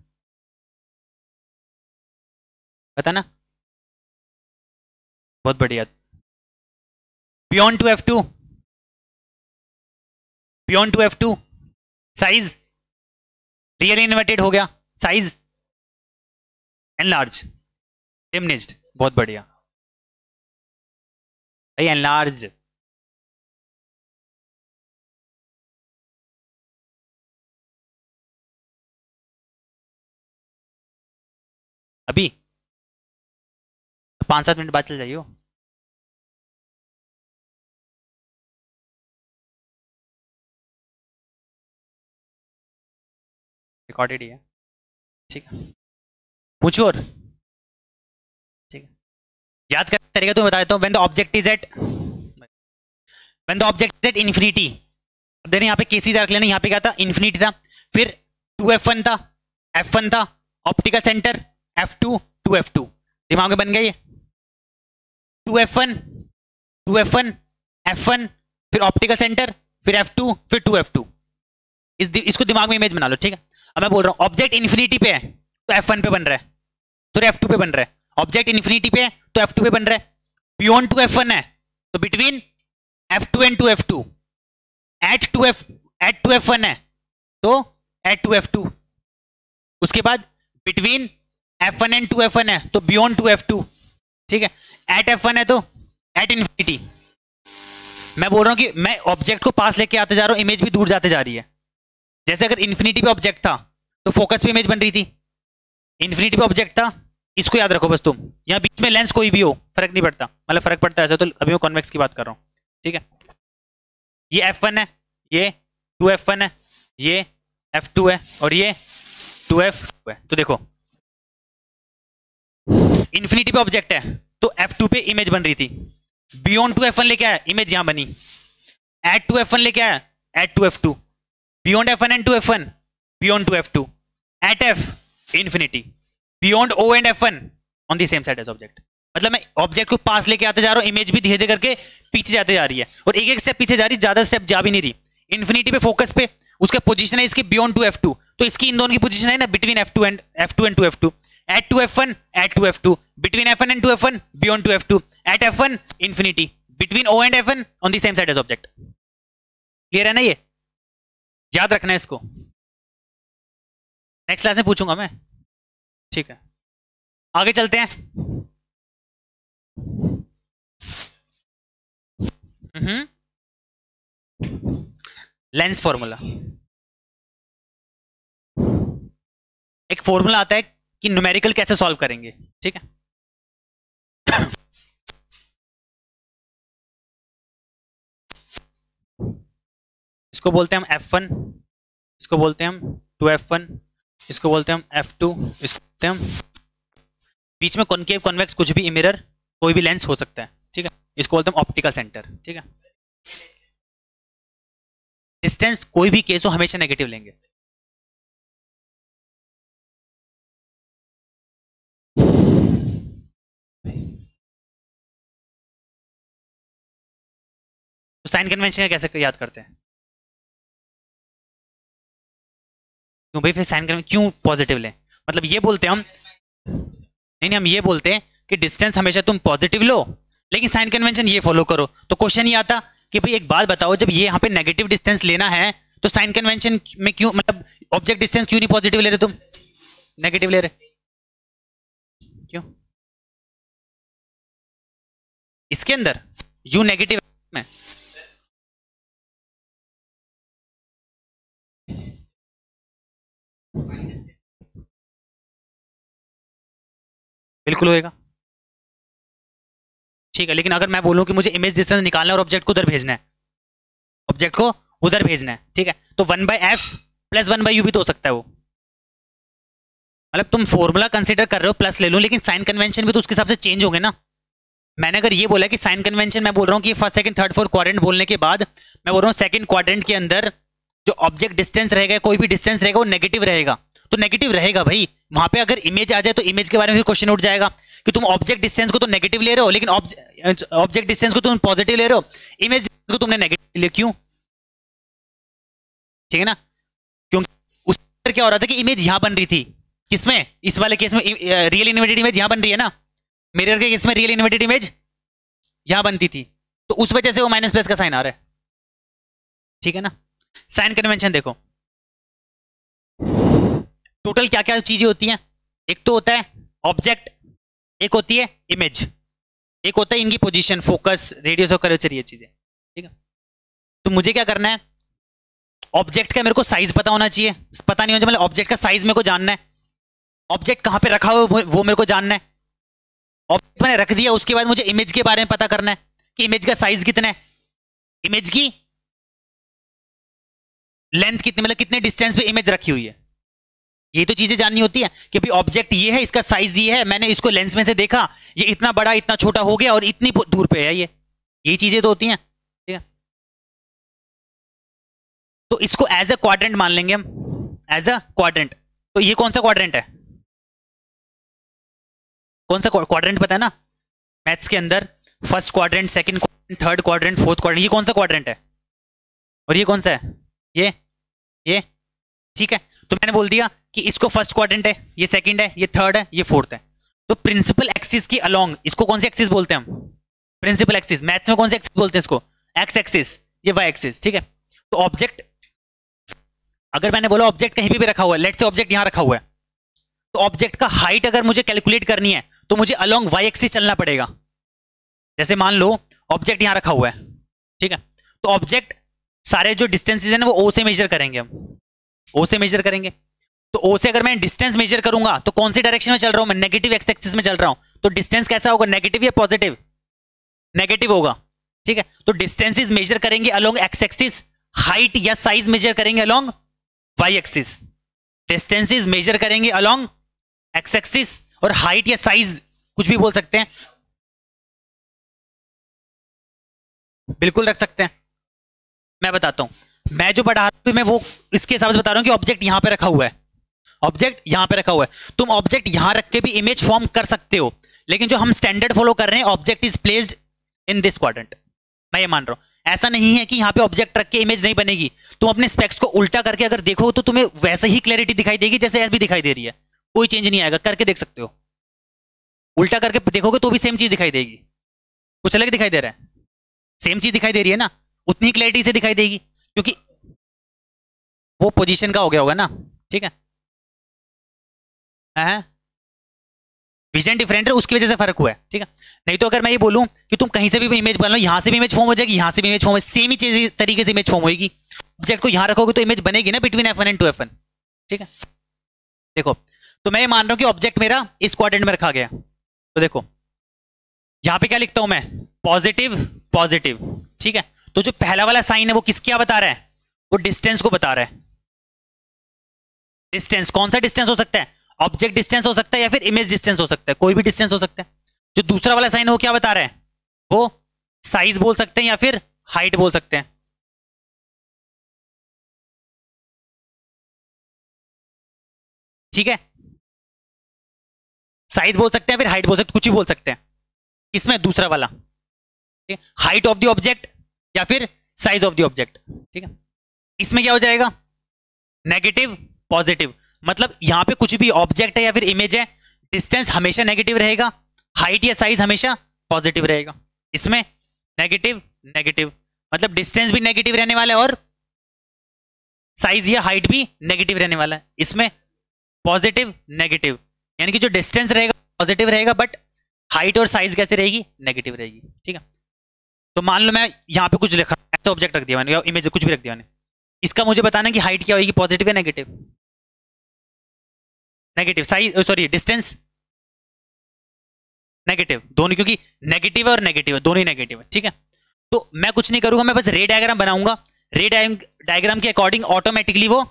बताना। बहुत बढ़िया। beyond 2f2, beyond 2f2 size, real inverted हो गया, साइज एनलार्ज, डिमिनिश्ड, बहुत बढ़िया भाई, एनलार्ज। अभी 5-7 मिनट बाद चल जाइयो। रिकॉर्डेड ही है, ठीक है। पूछो और, ठीक है। याद करने तरीका तो बता देता हूं। when the object is at infinity, अब देखना यहाँ पे केसी रख लेना, यहाँ पे क्या था, इन्फिनिटी था, फिर 2f1 था, f1 था, ऑप्टिकल सेंटर f2, 2f2, दिमाग में बन गया ये। 2f1, 2f1, f1, फिर ऑप्टिकल सेंटर, फिर f2, फिर 2f2, इसको दिमाग में इमेज बना लो, ठीक है। अब मैं बोल रहा हूं ऑब्जेक्ट इन्फिनिटी पे है तो f1 पे बन रहा है, तो f2 पे बन रहा है। ऑब्जेक्ट इन्फिनिटी पे है तो f2 पे बन रहा है। बियॉन्ड 2f1 है तो between f2 and 2f2, at 2f1 है तो एट 2f2, उसके बाद बिटवीन f1 एंड 2f1 है तो बियॉन्ड 2f2, ठीक है। एट f1 है तो एट इन्फिनिटी। मैं बोल रहा हूं कि मैं ऑब्जेक्ट को पास लेके आते जा रहा हूं, इमेज भी दूर जाते जा रही है। जैसे अगर इन्फिनिटी पे ऑब्जेक्ट था तो फोकस पे इमेज बन रही थी, इन्फिनिटी पे ऑब्जेक्ट था। इसको याद रखो बस तुम, यहाँ बीच में लेंस कोई भी हो फर्क नहीं पड़ता, मतलब फर्क पड़ता है ऐसा तो अभी मैं कॉन्वेक्स की बात कर रहा हूँ, ठीक है। ये F1 है, ये 2F1 है, ये F2 है और ये 2F2 है। तो देखो इन्फिनिटी पे ऑब्जेक्ट है तो F2 पे इमेज बन रही थी, बियॉन्ड 2F1 लेके आया इमेज यहां बनी, एट 2F1 लेके आया at 2F2, beyond F1 and 2F1 beyond 2F2, at F infinity, beyond O and F1 on the same side as object. मतलब मैं ऑब्जेक्ट को पास लेके आते जा रहा हूं, इमेज भी धीरे धीरे करके पीछे जाते जा रही है और एक एक स्टेप पीछे जा रही है, ज्यादा स्टेप जा भी नहीं रही। इन्फिनिटी पे फोकस पे उसका पोजीशन है इसके बियॉन्ड 2F2, तो इसकी इन दोनों की पोजीशन है ना between F2 and 2F2, at 2F1 at 2F2, between F1 and 2F1 beyond 2F2, at F1 infinity, between O and F1 on the same side as object. Clear है ना, ये याद रखना है इसको, नेक्स्ट क्लास में पूछूंगा मैं, ठीक है। आगे चलते हैं। लेंस फॉर्मूला, एक फॉर्मूला आता है कि न्यूमेरिकल कैसे सॉल्व करेंगे, ठीक है। इसको बोलते हैं हम F1, इसको बोलते हैं हम 2F1, इसको बोलते हैं हम F2, इसको बोलते हैं हम, बीच में कॉनकेव कॉन्वेक्स कुछ भी मिरर कोई भी लेंस हो सकता है, ठीक है। इसको बोलते हैं ऑप्टिकल सेंटर, ठीक है। डिस्टेंस कोई भी केस हो हमेशा नेगेटिव लेंगे। तो साइन कन्वेंशन कैसे याद करते हैं? क्यों भाई फिर साइन कन्वेंशन क्यों पॉजिटिव लें? मतलब ये बोलते हैं हम, नहीं हम ये बोलते हैं कि डिस्टेंस हमेशा तुम पॉजिटिव लो लेकिन साइन कन्वेंशन ये फॉलो करो। तो क्वेश्चन ये आता कि भाई एक बात बताओ, जब ये यहाँ पे नेगेटिव डिस्टेंस लेना है तो साइन कन्वेंशन में क्यों, मतलब ऑब्जेक्ट डिस्टेंस क्यों नहीं पॉजिटिव ले रहे, तुम नेगेटिव ले रहे क्यों? इसके अंदर यू नेगेटिव में बिल्कुल होएगा, ठीक है। लेकिन अगर मैं बोलूं कि मुझे इमेज डिस्टेंस निकालना है और ऑब्जेक्ट को उधर भेजना है, ऑब्जेक्ट को उधर भेजना है, ठीक है, तो 1/f प्लस 1/u भी तो हो सकता है वो। मतलब तुम फॉर्मूला कंसीडर कर रहे हो प्लस ले लो, लेकिन साइन कन्वेंशन भी तो उसके हिसाब से चेंज होंगे ना। मैंने अगर ये बोला कि साइन कन्वेंशन, मैं बोल रहा हूँ कि first second third fourth quadrant बोलने के बाद मैं बोल रहा हूँ सेकंड क्वाड्रेंट के अंदर जो ऑब्जेक्ट डिस्टेंस रहेगा, कोई भी डिस्टेंस रहेगा वो नेगेटिव रहेगा, तो नेगेटिव रहेगा भाई। वहां पे अगर इमेज आ जाए तो इमेज के बारे में फिर क्वेश्चन उठ जाएगा कि तुम ऑब्जेक्ट डिस्टेंस को तो नेगेटिव ले रहे हो, लेकिन ऑब्जेक्ट डिस्टेंस को तुम पॉजिटिव ले रहे हो, इमेज को तुमने नेगेटिव ले, क्यों? ठीक है ना, क्योंकि उस क्या हो रहा था कि इमेज यहां बन रही थी, किसमें, इस वाले केस में रियल इन्वर्टेड इमेज यहां बन रही है ना, मिरर के केस में रियल इन्वर्टेड इमेज यहां बनती थी, तो उस वजह से वो माइनस प्लस का साइन आ रहा है, ठीक है ना। साइन कन्वेंशन देखो, टोटल क्या क्या चीजें होती हैं, एक तो होता है ऑब्जेक्ट, एक होती है इमेज, एक होता है इनकी पोजीशन, फोकस, रेडियस और कर्वेचर, ये चीजें, ठीक है। तो मुझे क्या करना है, ऑब्जेक्ट का मेरे को साइज पता होना चाहिए, पता नहीं होना चाहिए, मतलब ऑब्जेक्ट का साइज मेरे को जानना है, ऑब्जेक्ट कहां पे रखा हुआ है वो मेरे को जानना है, ऑब्जेक्ट मैंने रख दिया, उसके बाद मुझे इमेज के बारे में पता करना है कि इमेज का साइज कितना है, इमेज की लेंथ कितनी, मतलब कितने डिस्टेंस पे इमेज रखी हुई है, ये तो चीजें जाननी होती है कि भाई ऑब्जेक्ट ये है, इसका साइज ये है, मैंने इसको लेंस में से देखा, ये इतना बड़ा इतना छोटा हो गया और इतनी दूर पे है, ये चीजें तो होती हैं, ठीक है। तो इसको एज अ क्वाड्रेंट मान लेंगे हम, एज अ क्वाड्रेंट। तो ये कौन सा क्वाड्रेंट है, कौन सा क्वाड्रेंट पता है ना मैथ्स के अंदर, first quadrant, second quadrant, third quadrant, fourth quadrant, ये कौन सा क्वाड्रेंट है और ये कौन सा है, ये ठीक है। तो मैंने बोल दिया कि इसको फर्स्ट क्वाड्रेंट है, ये सेकंड है, ये थर्ड है, ये फोर्थ है। तो प्रिंसिपल एक्सिस की अलोंग, इसको कौन सी एक्सिस बोलते हैं हम, प्रिंसिपल एक्सिस, मैथ्स में कौन सी एक्सिस बोलते हैं इसको, एक्स एक्सिस, ये वाई एक्सिस, ठीक है। तो ऑब्जेक्ट, अगर मैंने बोला ऑब्जेक्ट कहीं पे भी रखा हुआ है, लेट्स से ऑब्जेक्ट यहां रखा हुआ है, तो ऑब्जेक्ट का हाइट अगर मुझे कैलकुलेट करनी है तो मुझे अलोंग वाई एक्सिस चलना पड़ेगा। जैसे मान लो ऑब्जेक्ट यहां रखा हुआ है, ठीक है, तो ऑब्जेक्ट सारे जो डिस्टेंसेस है ना वो ओ से मेजर करेंगे हम, ओ से मेजर करेंगे। तो ओ से अगर मैं डिस्टेंस मेजर करूंगा तो कौन सी डायरेक्शन में चल रहा हूं मैं, नेगेटिव एक्स एक्सिस में चल रहा हूं, तो डिस्टेंस कैसा होगा, नेगेटिव या पॉजिटिव, नेगेटिव होगा, ठीक है। तो डिस्टेंसेस मेजर करेंगे अलोंग एक्स एक्सिस, हाइट या साइज मेजर करेंगे along y axis, distances measure करेंगे अलोंग एक्स एक्सिस, और हाइट या साइज कुछ भी बोल सकते हैं, बिल्कुल रख सकते हैं। मैं बताता हूं, मैं जो पढ़ा रहा हूं मैं वो इसके हिसाब से बता रहा हूं कि ऑब्जेक्ट यहां पे रखा हुआ है, ऑब्जेक्ट यहां पे रखा हुआ है, तुम ऑब्जेक्ट यहां रख के भी इमेज फॉर्म कर सकते हो, लेकिन जो हम स्टैंडर्ड फॉलो कर रहे हैं, object is placed in this quadrant, मैं ये मान रहा हूं। ऐसा नहीं है कि यहां पे ऑब्जेक्ट रख के इमेज नहीं बनेगी, तुम अपने स्पेक्स को उल्टा करके अगर देखो तो तुम्हें वैसे ही क्लैरिटी दिखाई देगी जैसे ऐसे भी दिखाई दे रही है, कोई चेंज नहीं आएगा, करके देख सकते हो, उल्टा करके देखोगे तो भी सेम चीज दिखाई देगी, कुछ अलग दिखाई दे रहा है, सेम चीज दिखाई दे रही है ना, उतनी क्लैरिटी से दिखाई देगी, क्योंकि वो पोजीशन का हो गया होगा ना, ठीक है, विजन डिफरेंट है उसकी वजह से फर्क हुआ है, ठीक है। नहीं तो अगर मैं ये बोलूं कि तुम कहीं से भी इमेज बना लो, यहां से भी इमेज फॉर्म हो जाएगी, यहां से भी इमेज फॉर्म, सेम ही चीज तरीके से इमेज फॉर्म होगी, ऑब्जेक्ट को यहां रखोगे तो इमेज बनेगी ना बिटवीन F1 एंड 2F1, ठीक है। देखो, तो मैं ये मान रहा हूं कि ऑब्जेक्ट मेरा इस क्वाड्रेंट में रखा गया, तो देखो यहां पे क्या लिखता हूं मैं, पॉजिटिव पॉजिटिव, ठीक है। तो जो पहला वाला साइन है वो किस क्या बता रहा है, वो डिस्टेंस को बता रहा है, डिस्टेंस, कौन सा डिस्टेंस हो सकता है, ऑब्जेक्ट डिस्टेंस हो सकता है या फिर इमेज डिस्टेंस हो सकता है, कोई भी डिस्टेंस हो सकता है। जो दूसरा वाला साइन है वो क्या बता रहा है, वो साइज बोल सकते हैं या फिर हाइट बोल सकते हैं, ठीक है, साइज बोल सकते हैं फिर हाइट बोल सकते हैं, कुछ भी बोल सकते हैं, इसमें दूसरा वाला, ठीक है, हाइट ऑफ द ऑब्जेक्ट या फिर साइज ऑफ द ऑब्जेक्ट, ठीक है। इसमें क्या हो जाएगा, नेगेटिव पॉजिटिव, मतलब यहां पे कुछ भी ऑब्जेक्ट है या फिर इमेज है, डिस्टेंस हमेशा नेगेटिव रहेगा, हाइट या साइज हमेशा पॉजिटिव रहेगा। इसमें नेगेटिव नेगेटिव, मतलब डिस्टेंस भी नेगेटिव रहने वाला है और साइज या हाइट भी नेगेटिव रहने वाला है। इसमें पॉजिटिव नेगेटिव, यानी कि जो डिस्टेंस रहेगा पॉजिटिव रहेगा बट हाइट और साइज कैसे रहेगी, नेगेटिव रहेगी, ठीक है। तो मान लो मैं यहां पे कुछ लिखा, ऐसा ऑब्जेक्ट रख दिया मैंने या इमेज कुछ भी रख दिया मैंने, इसका मुझे बताना कि हाइट क्या होगी, पॉजिटिव या negative, negative, size sorry distance negative, दोनों, क्योंकि नेगेटिव और नेगेटिव दोनों ही नेगेटिव है, ठीक है। तो मैं कुछ नहीं करूंगा, मैं बस रे डायग्राम बनाऊंगा, रे डायग्राम के अकॉर्डिंग ऑटोमेटिकली वो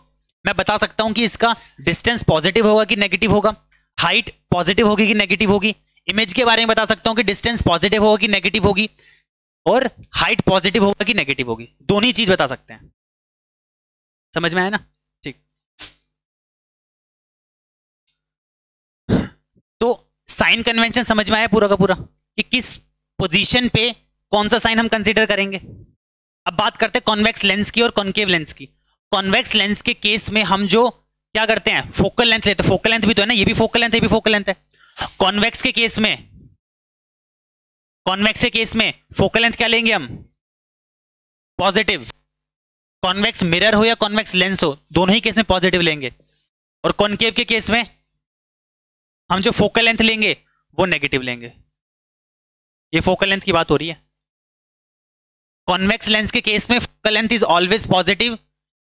मैं बता सकता हूं कि इसका डिस्टेंस पॉजिटिव होगा कि नेगेटिव होगा, हाइट पॉजिटिव होगी कि नेगेटिव होगी, इमेज के बारे में बता सकता हूं कि डिस्टेंस पॉजिटिव होगा कि नेगेटिव होगी, और हाइट पॉजिटिव होगा कि नेगेटिव होगी, दोनों ही चीज बता सकते हैं। समझ में आया ना, ठीक। तो साइन कन्वेंशन समझ में आया पूरा का पूरा कि किस पोजीशन पे कौन सा साइन हम कंसीडर करेंगे। अब बात करते हैं कॉन्वेक्स लेंस की और कॉन्केव लेंस की। कॉन्वेक्स लेंस के केस में हम जो क्या करते हैं, फोकल लेंथ लेते हैं, फोकल लेंथ भी तो है ना, ये भी फोकल लेंथ है, ये भी फोकल लेंथ है। कॉन्वेक्स के केस में, कॉन्वेक्स के केस में फोकल लेंथ क्या लेंगे हम, पॉजिटिव, कॉन्वेक्स मिरर हो या कॉन्वेक्स लेंस हो दोनों ही केस में पॉजिटिव लेंगे, और कॉन्केव के केस में हम जो फोकल लेंथ लेंगे वो नेगेटिव लेंगे। ये फोकल लेंथ की बात हो रही है। कॉन्वेक्स लेंस के केस में focal length is always positive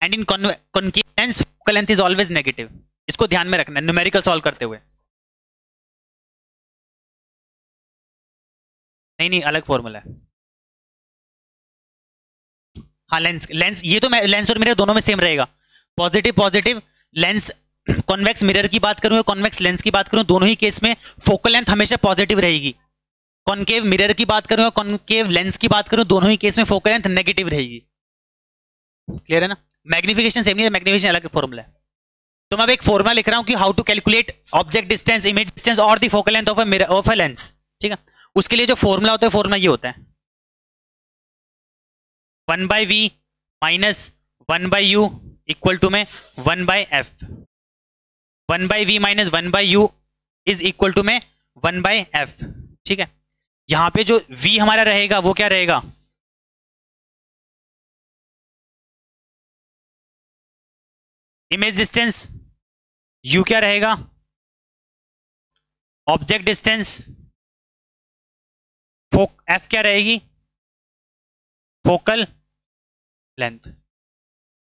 and in concave lens focal length is always negative. इसको ध्यान में रखना न्यूमेरिकल सॉल्व करते हुए। नहीं नहीं, अलग फॉर्मूला है। हाँ लेंस, लेंस ये तो मैं लेंस और मिरर दोनों में सेम रहेगा, positive positive. Lens convex mirror की बात करूं या कॉन्वेक्स लेंस की बात करूं, दोनों ही केस में फोकल लेंथ हमेशा पॉजिटिव रहेगी। कॉन्केव मिरर की बात करूं या कॉन्केव लेंस की बात करूं, दोनों ही केस में फोकल लेंथ नेगेटिव रहेगी। क्लियर है ना। मैग्निफिकेशन सेम नहीं है, मैग्निफिकेशन अलग फॉर्मूला है। तो मैं अब एक फॉर्मूला लिख रहा हूं कि how to calculate object distance, image distance और the focal length of a mirror of a lens. ठीक है, उसके लिए जो फॉर्मूला होता है, फॉर्मूला ये होता है 1/v minus 1/u equal to में 1/f। 1/v minus 1/u is equal to में 1/f। ठीक है, यहां पे जो v हमारा रहेगा वो क्या रहेगा, इमेज डिस्टेंस, u क्या रहेगा, ऑब्जेक्ट डिस्टेंस, f क्या रहेगी, focal length.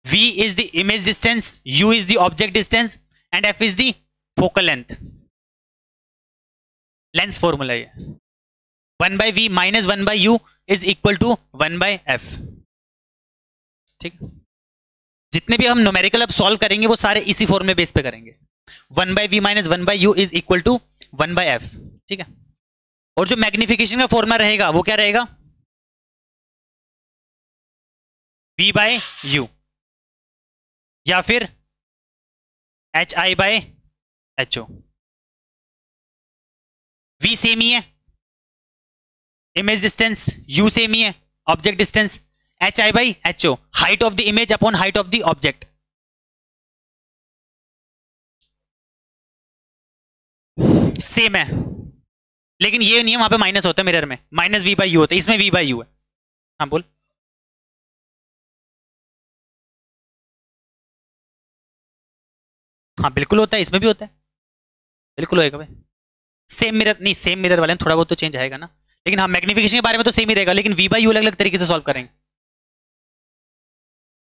v is the image distance, u is the object distance and F is the focal length, lens formula ये 1/v minus 1/u is equal to 1/f। ठीक, जितने भी हम numerical अब solve करेंगे वो सारे इसी फॉर्म में बेस पे करेंगे। 1/v minus 1/u is equal to 1/f। ठीक है, और जो मैग्निफिकेशन का फॉर्मूला रहेगा वो क्या रहेगा, v/u या फिर hi/ho। v सेम ही है, इमेज डिस्टेंस, u सेम ही है, object distance, hi/ho height of the image upon height of the object. Same है, लेकिन ये नहीं है, वहां पे माइनस होता है मिरर में, माइनस v/u होता है, इसमें v/u है। हाँ बोल। हाँ बिल्कुल होता है, इसमें भी होता है, बिल्कुल होएगा भाई। सेम मिरर नहीं, सेम मिरर वाले में थोड़ा बहुत तो चेंज आएगा ना, लेकिन हाँ मैग्निफिकेशन के बारे में तो सेम ही रहेगा, लेकिन v/u अलग अलग तरीके से सॉल्व करेंगे।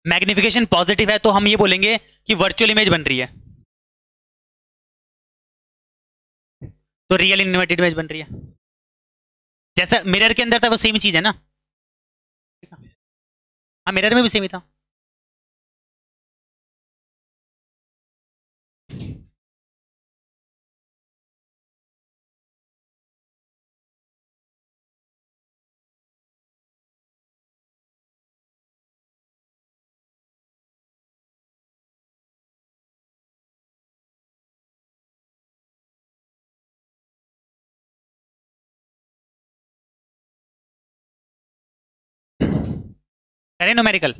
मैग्निफिकेशन पॉजिटिव है तो हम ये बोलेंगे कि वर्चुअल इमेज बन रही है, तो रियल इन्वर्टेड इमेज बन रही है, जैसा मिरर के अंदर था वो सेम चीज है ना। हाँ मिरर में भी सेम ही था। करें न्यूमेरिकल,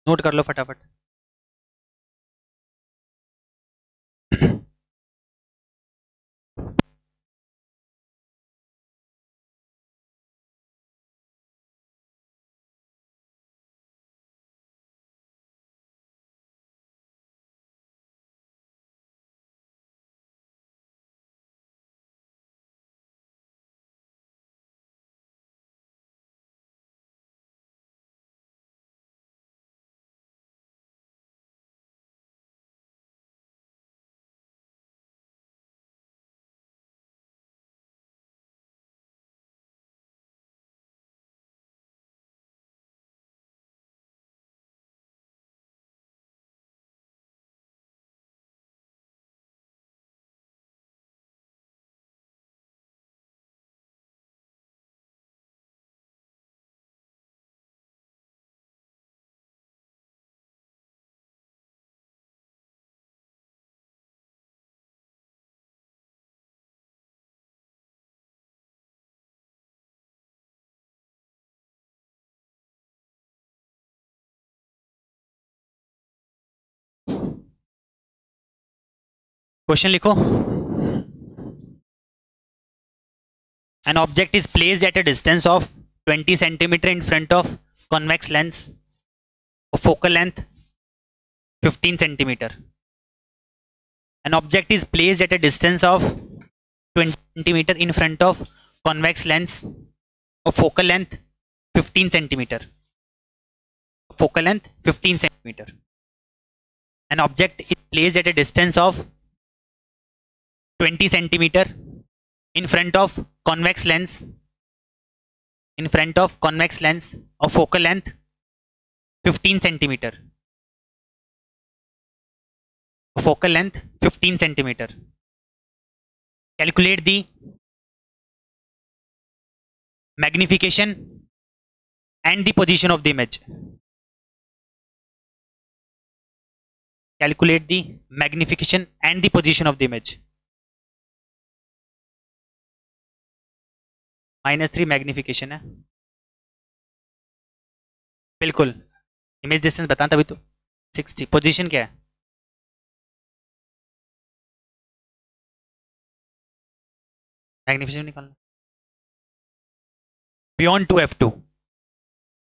नोट कर लो फटाफट। क्वेश्चन लिखो। An object is placed at a distance of 20 centimeter in front of convex lens of focal length 15 centimeter. An object is placed at a distance of 20 centimeter in front of convex lens of focal length 15 centimeter. Focal length 15 centimeter. An object is placed at a distance of 20 centimeter in front of convex lens of focal length 15 centimeter. Focal length 15 centimeter. Calculate the magnification and the position of the image. Calculate the magnification and the position of the image. -3 magnification है, बिल्कुल image distance बताना तभी तो। 60 position क्या है, magnification निकालना, beyond 2f2।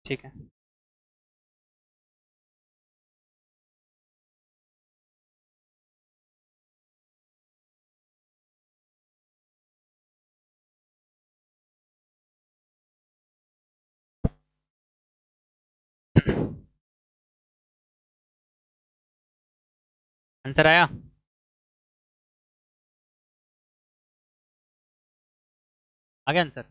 ठीक है, आंसर आया? आ गया आंसर?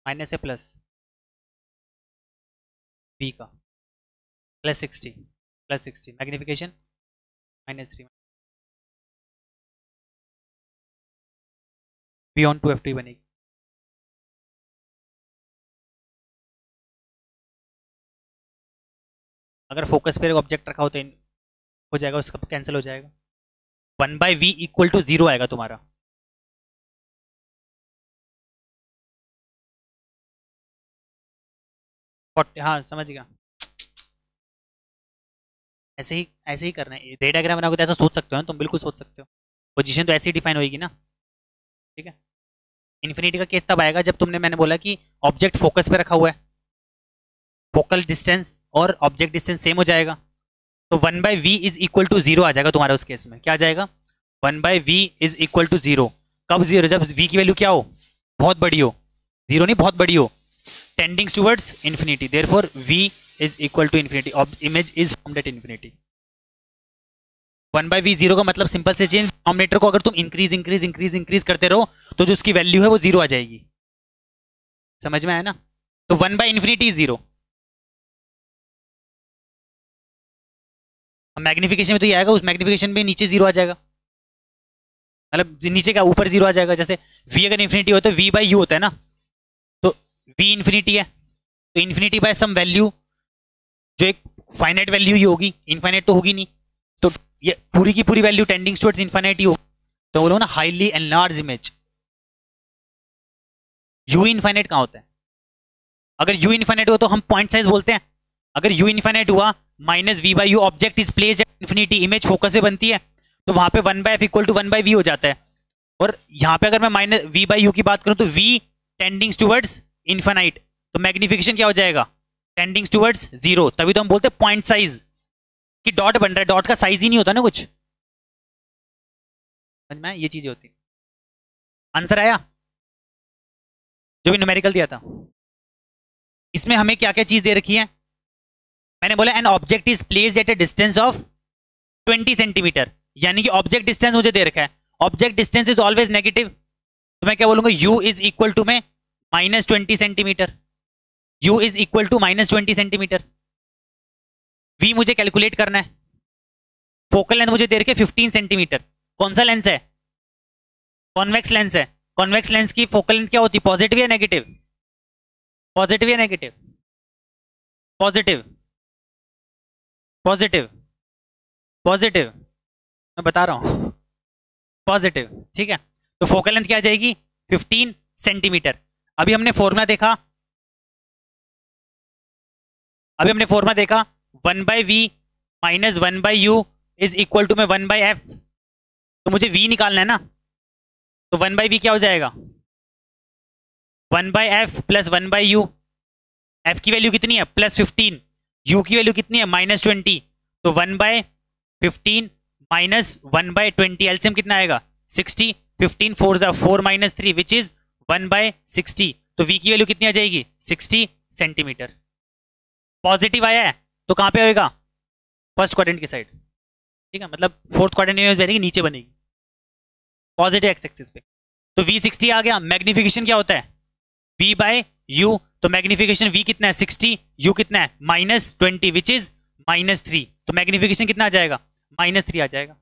माइनस से प्लस, बी का +60, +60 मैग्निफिकेशन -3, बियॉन्ड 2f2 ही बनेगी। अगर फोकस पे ऑब्जेक्ट रखा हो तो हो जाएगा, उसका कैंसिल हो जाएगा। 1/v = 0 आएगा तुम्हारा। हाँ समझ गया। ऐसे ही करना है। रे डायग्राम बनाओगे तो ऐसा सोच सकते हो ना तुम, बिल्कुल सोच सकते हो। पोजीशन तो ऐसे ही डिफाइन होगी ना। ठीक है। इन्फिनिटी का केस तब आएगा जब तुमने, मैंने बोला कि ऑब्जेक्ट फोकस पे रखा हुआ है, फोकल डिस्टेंस और ऑब्जेक्ट डिस्टेंस सेम हो जाएगा, तो 1/v = 0 आ जाएगा तुम्हारा उस केस में। क्या आ जाएगा? 1/v = 0। कब 0? जब v की वैल्यू क्या हो? बहुत बड़ी हो। 0 नहीं, बहुत बड़ी हो, tending towards infinity, therefore v = infinity, image is formed at infinity. 1/v 0 का मतलब सिंपल से चेंज, डिनोमिनेटर को अगर तुम इंक्रीज करते रहो तो जो उसकी वैल्यू है वो 0 आ जाएगी। समझ में आया ना? तो 1/∞ 0। मैग्निफिकेशन में तो ये आएगा, उस मैग्निफिकेशन में नीचे 0 आ जाएगा, मतलब नीचे का ऊपर 0 आ जाएगा। जैसे v अगर इंफिनिटी हो तो v/u होता है ना, तो v इंफिनिटी है तो इंफिनिटी बाय सम वैल्यू, जो एक फाइनाइट वैल्यू ही होगी, इनफाइनाइट तो होगी नहीं, तो ये पूरी की पूरी वैल्यू टेंडिंग टुवर्ड्स इनफाइनाइट ही होगी। तो बोलो ना highly enlarge image. u infinite कहाँ होता है? अगर u इनफाइनाइट हुआ तो हम पॉइंट साइज बोलते हैं। अगर u इनफाइनाइट हुआ, -v/u, object is placed at infinity, image focus पे बनती है, तो वहां पे 1/f = 1/v हो जाता है। और यहां पे अगर मैं -v/u की बात करूं तो v टेंडिंग टुवर्ड्स इनफाइनाइट, तो मैग्निफिकेशन क्या हो जाएगा? Tending towards 0। तभी तो हम बोलते हैं पॉइंट साइज, कि डॉट बन रहा है, डॉट का साइज ही नहीं होता ना कुछ। समझ में? ये चीजें होती। आंसर आया जो भी न्यूमेरिकल दिया था? इसमें हमें क्या क्या चीज दे रखी है? मैंने बोला an object is placed at a distance of 20 centimetre, यानी कि ऑब्जेक्ट डिस्टेंस मुझे दे रखा है, object distance is always negative, तो मैं क्या बोलूंगा? u इज इक्वल टू में -20 centimetre, u is equal to -20 centimetre. v मुझे कैलकुलेट करना है, फोकल लेंथ मुझे दे रखी है 15 सेंटीमीटर। कौन सा लेंस है? कॉन्वेक्स लेंस है। कॉन्वेक्स लेंस की फोकल लेंथ क्या होती है? पॉजिटिव या नेगेटिव? पॉजिटिव या नेगेटिव? पॉजिटिव, पॉजिटिव, पॉजिटिव, मैं बता रहा हूं, पॉजिटिव। ठीक है, तो फोकल लेंथ क्या आ जाएगी? 15 सेंटीमीटर। अभी हमने फॉर्मूला देखा, 1/v - 1/u is equal to में 1/f, तो मुझे v निकालना है ना, तो 1/v क्या हो जाएगा? 1/f + 1/u। f की वैल्यू कितनी है? +15। u की वैल्यू कितनी है? -20। तो 1/15 - 1/20, एलसीएम कितना आएगा? 60। 15 4 4 -3 विच इज 1/60। तो v की वैल्यू कितनी आ जाएगी? 60 सेंटीमीटर। पॉजिटिव आया है तो कहां पे होएगा? फर्स्ट क्वाड्रेंट की साइड। ठीक है, मतलब फोर्थ क्वाड्रेंट में बनेगी, नीचे बनेगी, पॉजिटिव एक्स एक्सिस पे। तो v 60 आ गया। मैग्निफिकेशन क्या होता है? v/u, तो मैग्निफिकेशन v कितना है? 60, u कितना है? -20 विच इज -3। तो मैग्निफिकेशन कितना आ जाएगा? -3 आ जाएगा।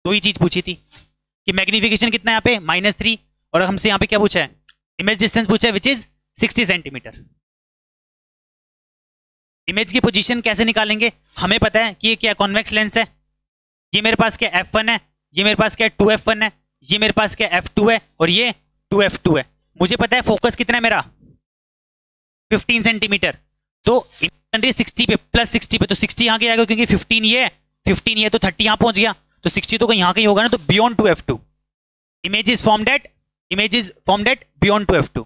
दो ही चीज पूछी थी कि मैग्निफिकेशन कितना है यहाँ पे? -3, और हमसे यहाँ पे क्या पूछा है? इमेज डिस्टेंस पूछा है विच इज 60 सेंटीमीटर। इमेज की पोजीशन कैसे निकालेंगे? हमें पता है कि ये क्या कॉन्वेक्स लेंस है, ये मेरे पास क्या f1 है, ये मेरे पास क्या 2f1 है, ये मेरे पास क्या f2 है, और ये 2f2 है। मुझे पता है फोकस कितना है मेरा? 15 सेंटीमीटर। तो 60 पे +60 पे, तो 60 यहाँ के आएगा क्योंकि 15 ये है, 15 ये, तो 30 यहाँ पहुंच गया, तो 60 तो यहाँ कहीं होगा ना, तो beyond 2f2। Image is formed at beyond 2f2।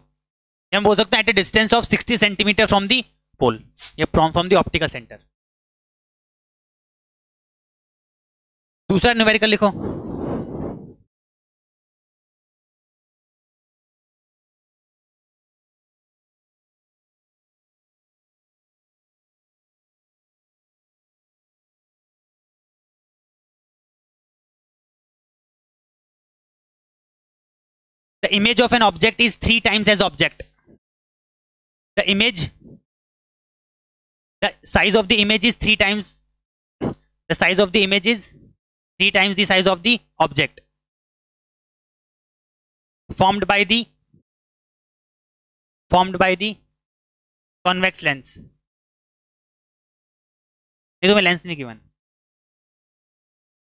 हम बोल सकते हैं at a distance of 60 centimetre from the pole, या फ्रॉम दी ऑप्टिकल सेंटर। दूसरा न्यूमेरिकल लिखो। The image of an object is 3 times as object. The size of the image is 3 times. The size of the image is 3 times the size of the object. Formed by the convex lens. ये तुम्हें lens नहीं given,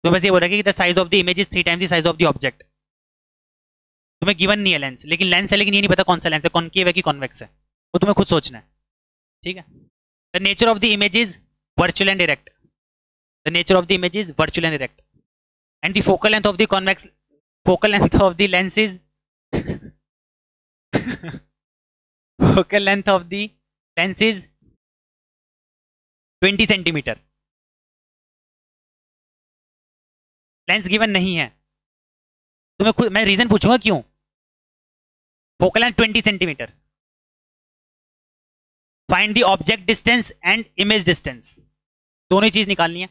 तो बस ये बोल रहा है कि the size of the image is 3 times the size of the object. तुम्हें गिवन नहीं है लेंस, लेकिन लेंस है, लेकिन ये नहीं पता कौन सा लेंस है, कॉनकेव है कि कॉन्वेक्स है, वो तुम्हें खुद सोचना है. ठीक है. The nature of the image is virtual and direct. The nature of the image is virtual and direct. And the focal length of the lens is focal length of the lens is 20 centimetre. Lens given नहीं है, तुम्हें खुद मैं reason पूछूंगा क्यों. Focal length 20 centimetre. Find the object distance and image distance, दोनों ही चीज निकालनी है.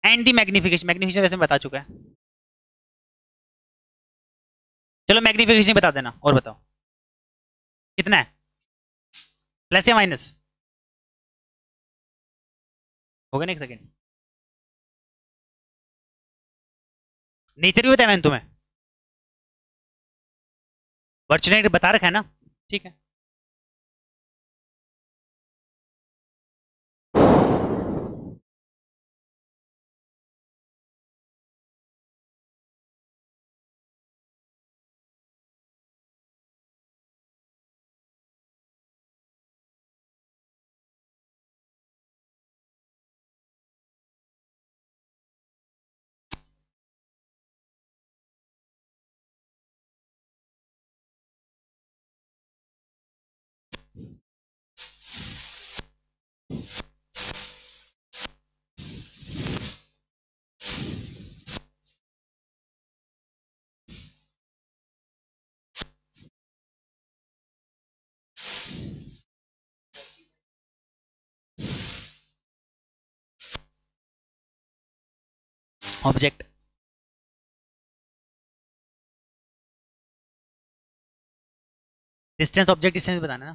एंड द मैग्निफिकेशन वैसे बता चुका है. चलो मैग्निफिकेशन बता देना, और बताओ कितना है, प्लस या माइनस. होगा ना, एक सेकेंड. नेचर भी बताया मैंने तुम्हें, वर्चुअल बता रखा है ना. ठीक है. ऑब्जेक्ट डिस्टेंस, ऑब्जेक्ट डिस्टेंस बताना ना.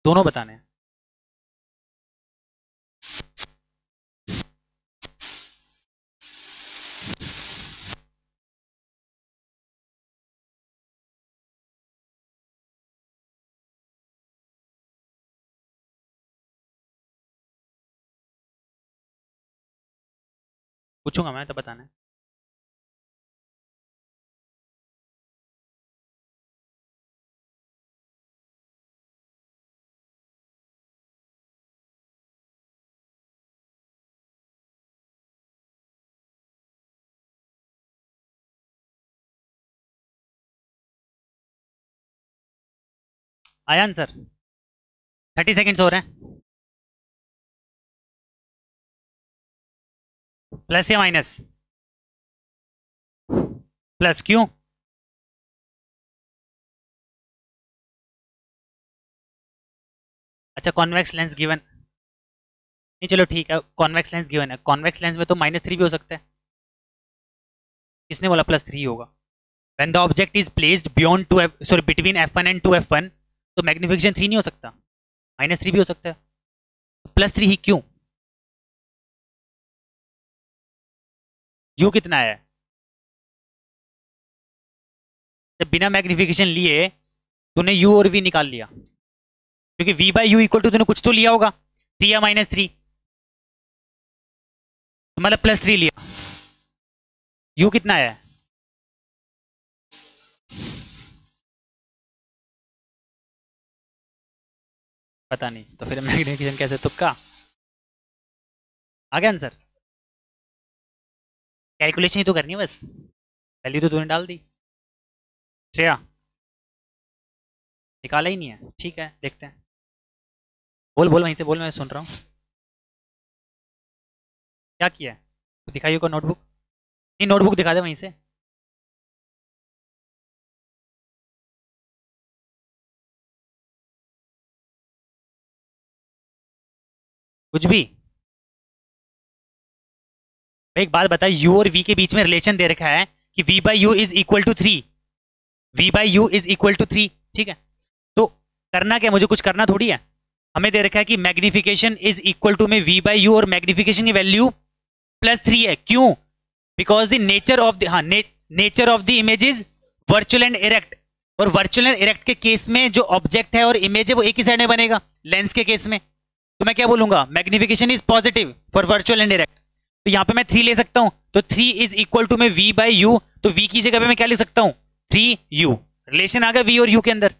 दोनों बताने हैं. पूछूंगा मैं, तो बताना है. आया आंसर. 30 सेकेंड्स हो रहे हैं. प्लस या माइनस, प्लस. क्यों? अच्छा, कॉन्वेक्स लेंस गिवन नहीं, चलो ठीक है, कॉन्वेक्स लेंस गिवन है. कॉन्वेक्स लेंस में तो -3 भी हो सकता है. किसने बोला +3 होगा? When the object is placed beyond between f1 and 2f1, तो मैग्निफिकेशन 3 नहीं हो सकता, -3 भी हो सकता है. +3 ही क्यों? यू कितना है? जब बिना मैग्निफिकेशन लिए तूने यू और वी निकाल लिया, क्योंकि v/u इक्वल टू तूने कुछ तो लिया होगा, 3 या -3, मतलब +3 लिया. यू कितना है? पता नहीं, तो फिर मैग्निफिकेशन कैसे? तुक्का आ गया आंसर. कैलकुलेशन ही तो करनी है बस, वैल्यू तो तूने डाल दी. श्रेया निकाला ही नहीं है. ठीक है, देखते हैं. बोल बोल, वहीं से बोल, मैं सुन रहा हूँ. क्या किया है? दिखाइए को नोटबुक. नहीं, नोटबुक दिखा दे वहीं से. कुछ भी। एक बात बता, u और v के बीच में रिलेशन दे रखा है कि v by u is equal to 3, v by u is equal to 3, ठीक है। तो करना क्या, मुझे कुछ करना थोड़ी है, हमें दे रखा है कि मैग्निफिकेशन इज इक्वल टू में v बाई यू, और मैग्निफिकेशन की वैल्यू +3 है। क्यों? Because the nature of the, हाँ, nature of the image is virtual and erect, और वर्चुअल एंड इरेक्ट के केस में जो ऑब्जेक्ट है और इमेज है वो एक ही साइड में बनेगा, लेंस के केस में। तो मैं क्या बोलूंगा, magnification is positive for virtual and erect. तो यहां पे मैं 3 ले सकता हूं, तो 3 इज इक्वल टू में v बाई यू, तो v की जगह पे मैं क्या लिख सकता हूं, 3u। रिलेशन आ गया v और u के अंदर।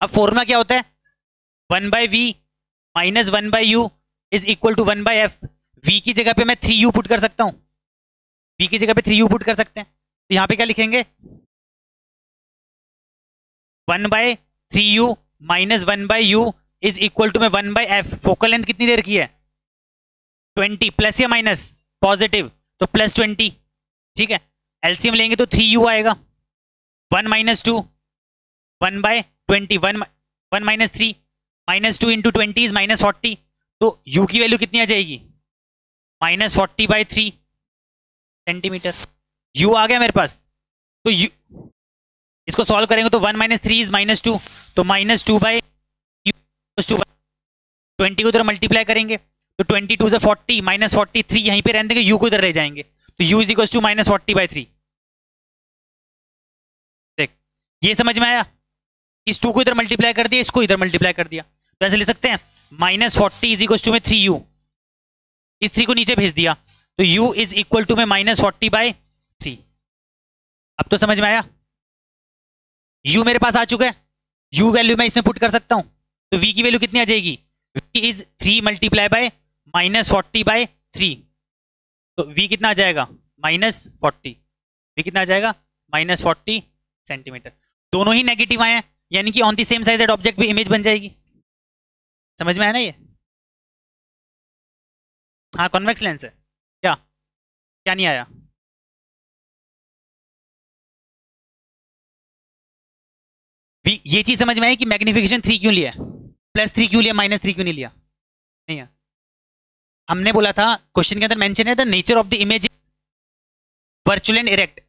अब फॉर्मूला क्या होता है, 1 by v minus 1 by u is equal to 1 by f. v की जगह पे मैं 3u पुट कर सकता हूं, v की जगह पे 3u पुट कर सकते हैं। तो यहां पे क्या लिखेंगे, 1 by 3u minus 1 by u is equal to में 1 बाय एफ। फोकल लेंथ कितनी देर की है, 20, प्लस या माइनस, पॉजिटिव, तो +20, ठीक है। एलसीएम लेंगे तो 3u आएगा, 1 minus 2, 1 by 20, 1 minus 3, -2 into 20 is -40। तो u की वैल्यू कितनी आ जाएगी, -40/3 सेंटीमीटर। u आ गया मेरे पास। तो u, इसको सॉल्व करेंगे तो 1 माइनस 3 इज -2, तो -2 बाई 20 को इधर मल्टीप्लाई करेंगे तो 22 से 40, -43 यहीं पे रहने देंगे, u को इधर ले जाएंगे, तो u इज इक्वल टू -40/3। देख, ये समझ में आया, इस 2 को इधर मल्टीप्लाई कर दिया, इसको इधर मल्टीप्लाई कर दिया, तो ऐसे लिख सकते हैं -40 इज इक्वल टू में 3u, इस 3 को नीचे भेज दिया, तो u इज इक्वल टू में -40/3। अब तो समझ में आया, u मेरे पास आ चुका है, u वैल्यू मैं इसमें पुट कर सकता हूं, तो v की वैल्यू कितनी आ जाएगी, v इज 3 मल्टीप्लाई बाय -40/3, तो v कितना आ जाएगा, -40, v कितना आ जाएगा, -40 सेंटीमीटर। दोनों ही नेगेटिव आए हैं, यानी कि on the same size object भी इमेज बन जाएगी। समझ में आया ना ये? हाँ, कॉन्वेक्स लेंस है। क्या क्या नहीं आया, ये चीज समझ में आई कि मैग्निफिकेशन 3 क्यों लिया, +3 क्यों लिया, -3 क्यों नहीं लिया? नहीं है, हमने बोला था क्वेश्चन के अंदर मेंशन है the nature of the image virtual and erect.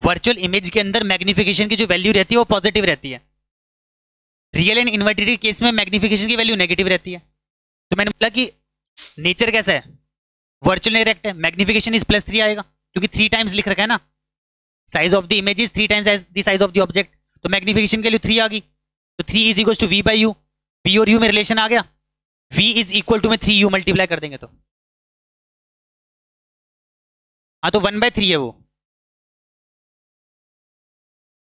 Virtual image के अंदर मैग्निफिकेशन की जो वैल्यू रहती है वो पॉजिटिव रहती है, रियल एंड इन्वर्टेड केस में मैग्निफिकेशन की वैल्यू नेगेटिव रहती है। तो मैंने बोला कि नेचर कैसा है, वर्चुअल इरेक्ट है, मैग्निफिकेशन इज +3 आएगा, क्योंकि 3 टाइम्स लिख रखा है ना, size of the image is 3 times the size of the object, तो मैग्निफिकेशन के लिए 3 आ गई, तो 3 is equal to v by u, v और u में रिलेशन आ गया, v इज इक्वल टू में 3u मल्टीप्लाई कर देंगे तो, हाँ, तो 1/3 है वो,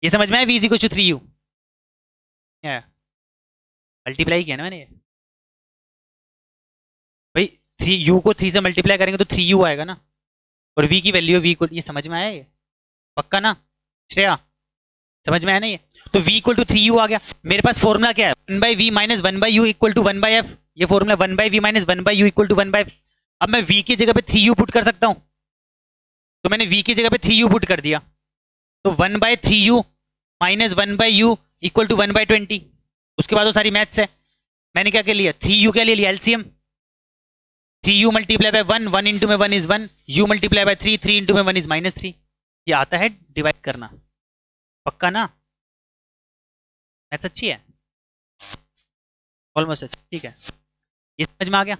ये समझ में आया, v is equal to 3u, multiply किया ना मैंने ये भाई, 3u को 3 से मल्टीप्लाई करेंगे तो 3u आएगा ना, और v की वैल्यू v को, ये समझ में आया ये पक्का ना श्रेया, समझ में आया ना ये? तो v इक्वल टू 3u आ गया। मेरे पास फॉर्मूला क्या है, 1/v minus 1/u equal to 1/f, ये formula 1/v minus 1/u equal to 1/f। अब मैं v की जगह पे 3u पुट कर सकता हूं, तो मैंने v की जगह पे 3u पुट कर दिया, तो 1/3u minus 1/u equal to 1/20। उसके बाद वो सारी मैथ्स है, मैंने क्या कर लिया, 3u क्या ले लिया LCM, 3u multiply by 1, 1 into में 1 is 1, u multiply by 3, 3 into में 1 इज -3। ये आता है डिवाइड करना, पक्का ना, मैथ्स अच्छी है, ऑलमोस्ट अच्छी, ठीक है, ये समझ में आ गया।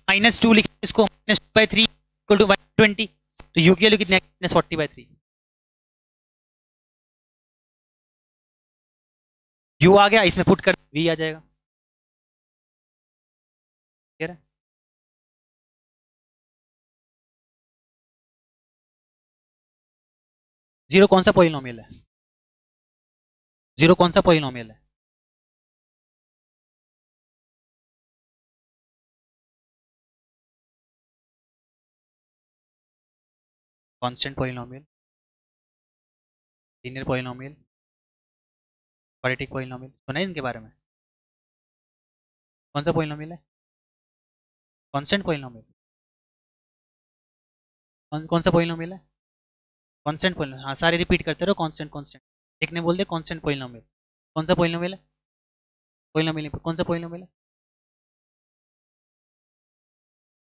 -2 लिखे इसको, -2/3 इक्वल टू 120, तो u की वैल्यू कितनी है, -40/3। u आ गया, इसमें पुट कर v आ जाएगा, क्लियर है? जीरो कौन सा पॉलिनोमियल है, जीरो कौन सा पॉलिनोमियल है, constant polynomial, linear polynomial, quadratic polynomial, सुना है इनके बारे में? कौन सा पॉलिनोमियल है, कांस्टेंट पॉलिनोमियल, कौन सा पॉलिनोमियल है, कांस्टेंट पॉलिनोमियल, हाँ सारे रिपीट करते रहो, कांस्टेंट कांस्टेंट, एक ने बोल दिया कांस्टेंट पॉलिनोमियल। कौन सा पॉलिनोमियल है, पॉलिनोमियल कौन सा पॉलिनोमियल है,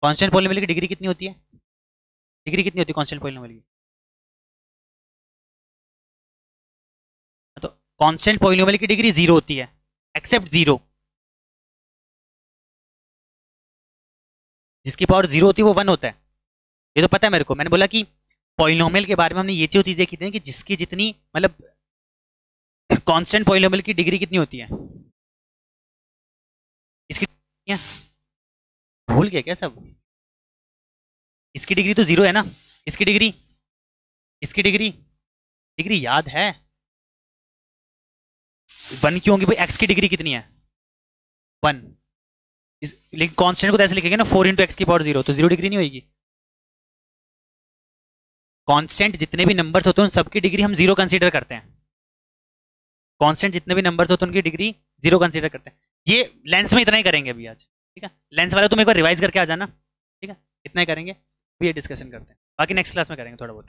कांस्टेंट पॉलिनोमियल की डिग्री कितनी होती है? डिग्री कितनी होती है कांस्टेंट पॉलिनोमियल की? तो कांस्टेंट पॉलिनोमियल की डिग्री 0 होती है, एक्सेप्ट 0। जिसकी पावर 0 होती है वो 1 होता है, ये तो पता है मेरे को। मैंने बोला कि पॉलिनोमियल के बारे में हमने ये जो चीजें की थी कि जिसकी जितनी मतलब कांस्टेंट पॉलिनोमियल की डिग्री कितनी होती है, इसकी भूल गया क्या सब? इसकी डिग्री तो 0 है ना, इसकी डिग्री, इसकी डिग्री, डिग्री याद है 1 क्यों होगी भाई? एक्स की डिग्री कितनी है? 1। लेकिन कांस्टेंट को तो ऐसे लिखेंगे ना 4 इंटू एक्स की पावर 0, तो 0 डिग्री नहीं होगी। कांस्टेंट जितने भी नंबर्स होते हैं उन सबकी डिग्री हम 0 कंसीडर करते हैं। कांस्टेंट जितने भी नंबर्स होते हैं उनकी डिग्री 0 कंसीडर करते हैं। ये लेंस में इतना ही करेंगे अभी आज, ठीक है? लेंस वाला तुम एक बार रिवाइज करके आ जाना, ठीक है? इतना ही करेंगे, अभी ये डिस्कशन करते हैं, बाकी नेक्स्ट क्लास में करेंगे थोड़ा बहुत।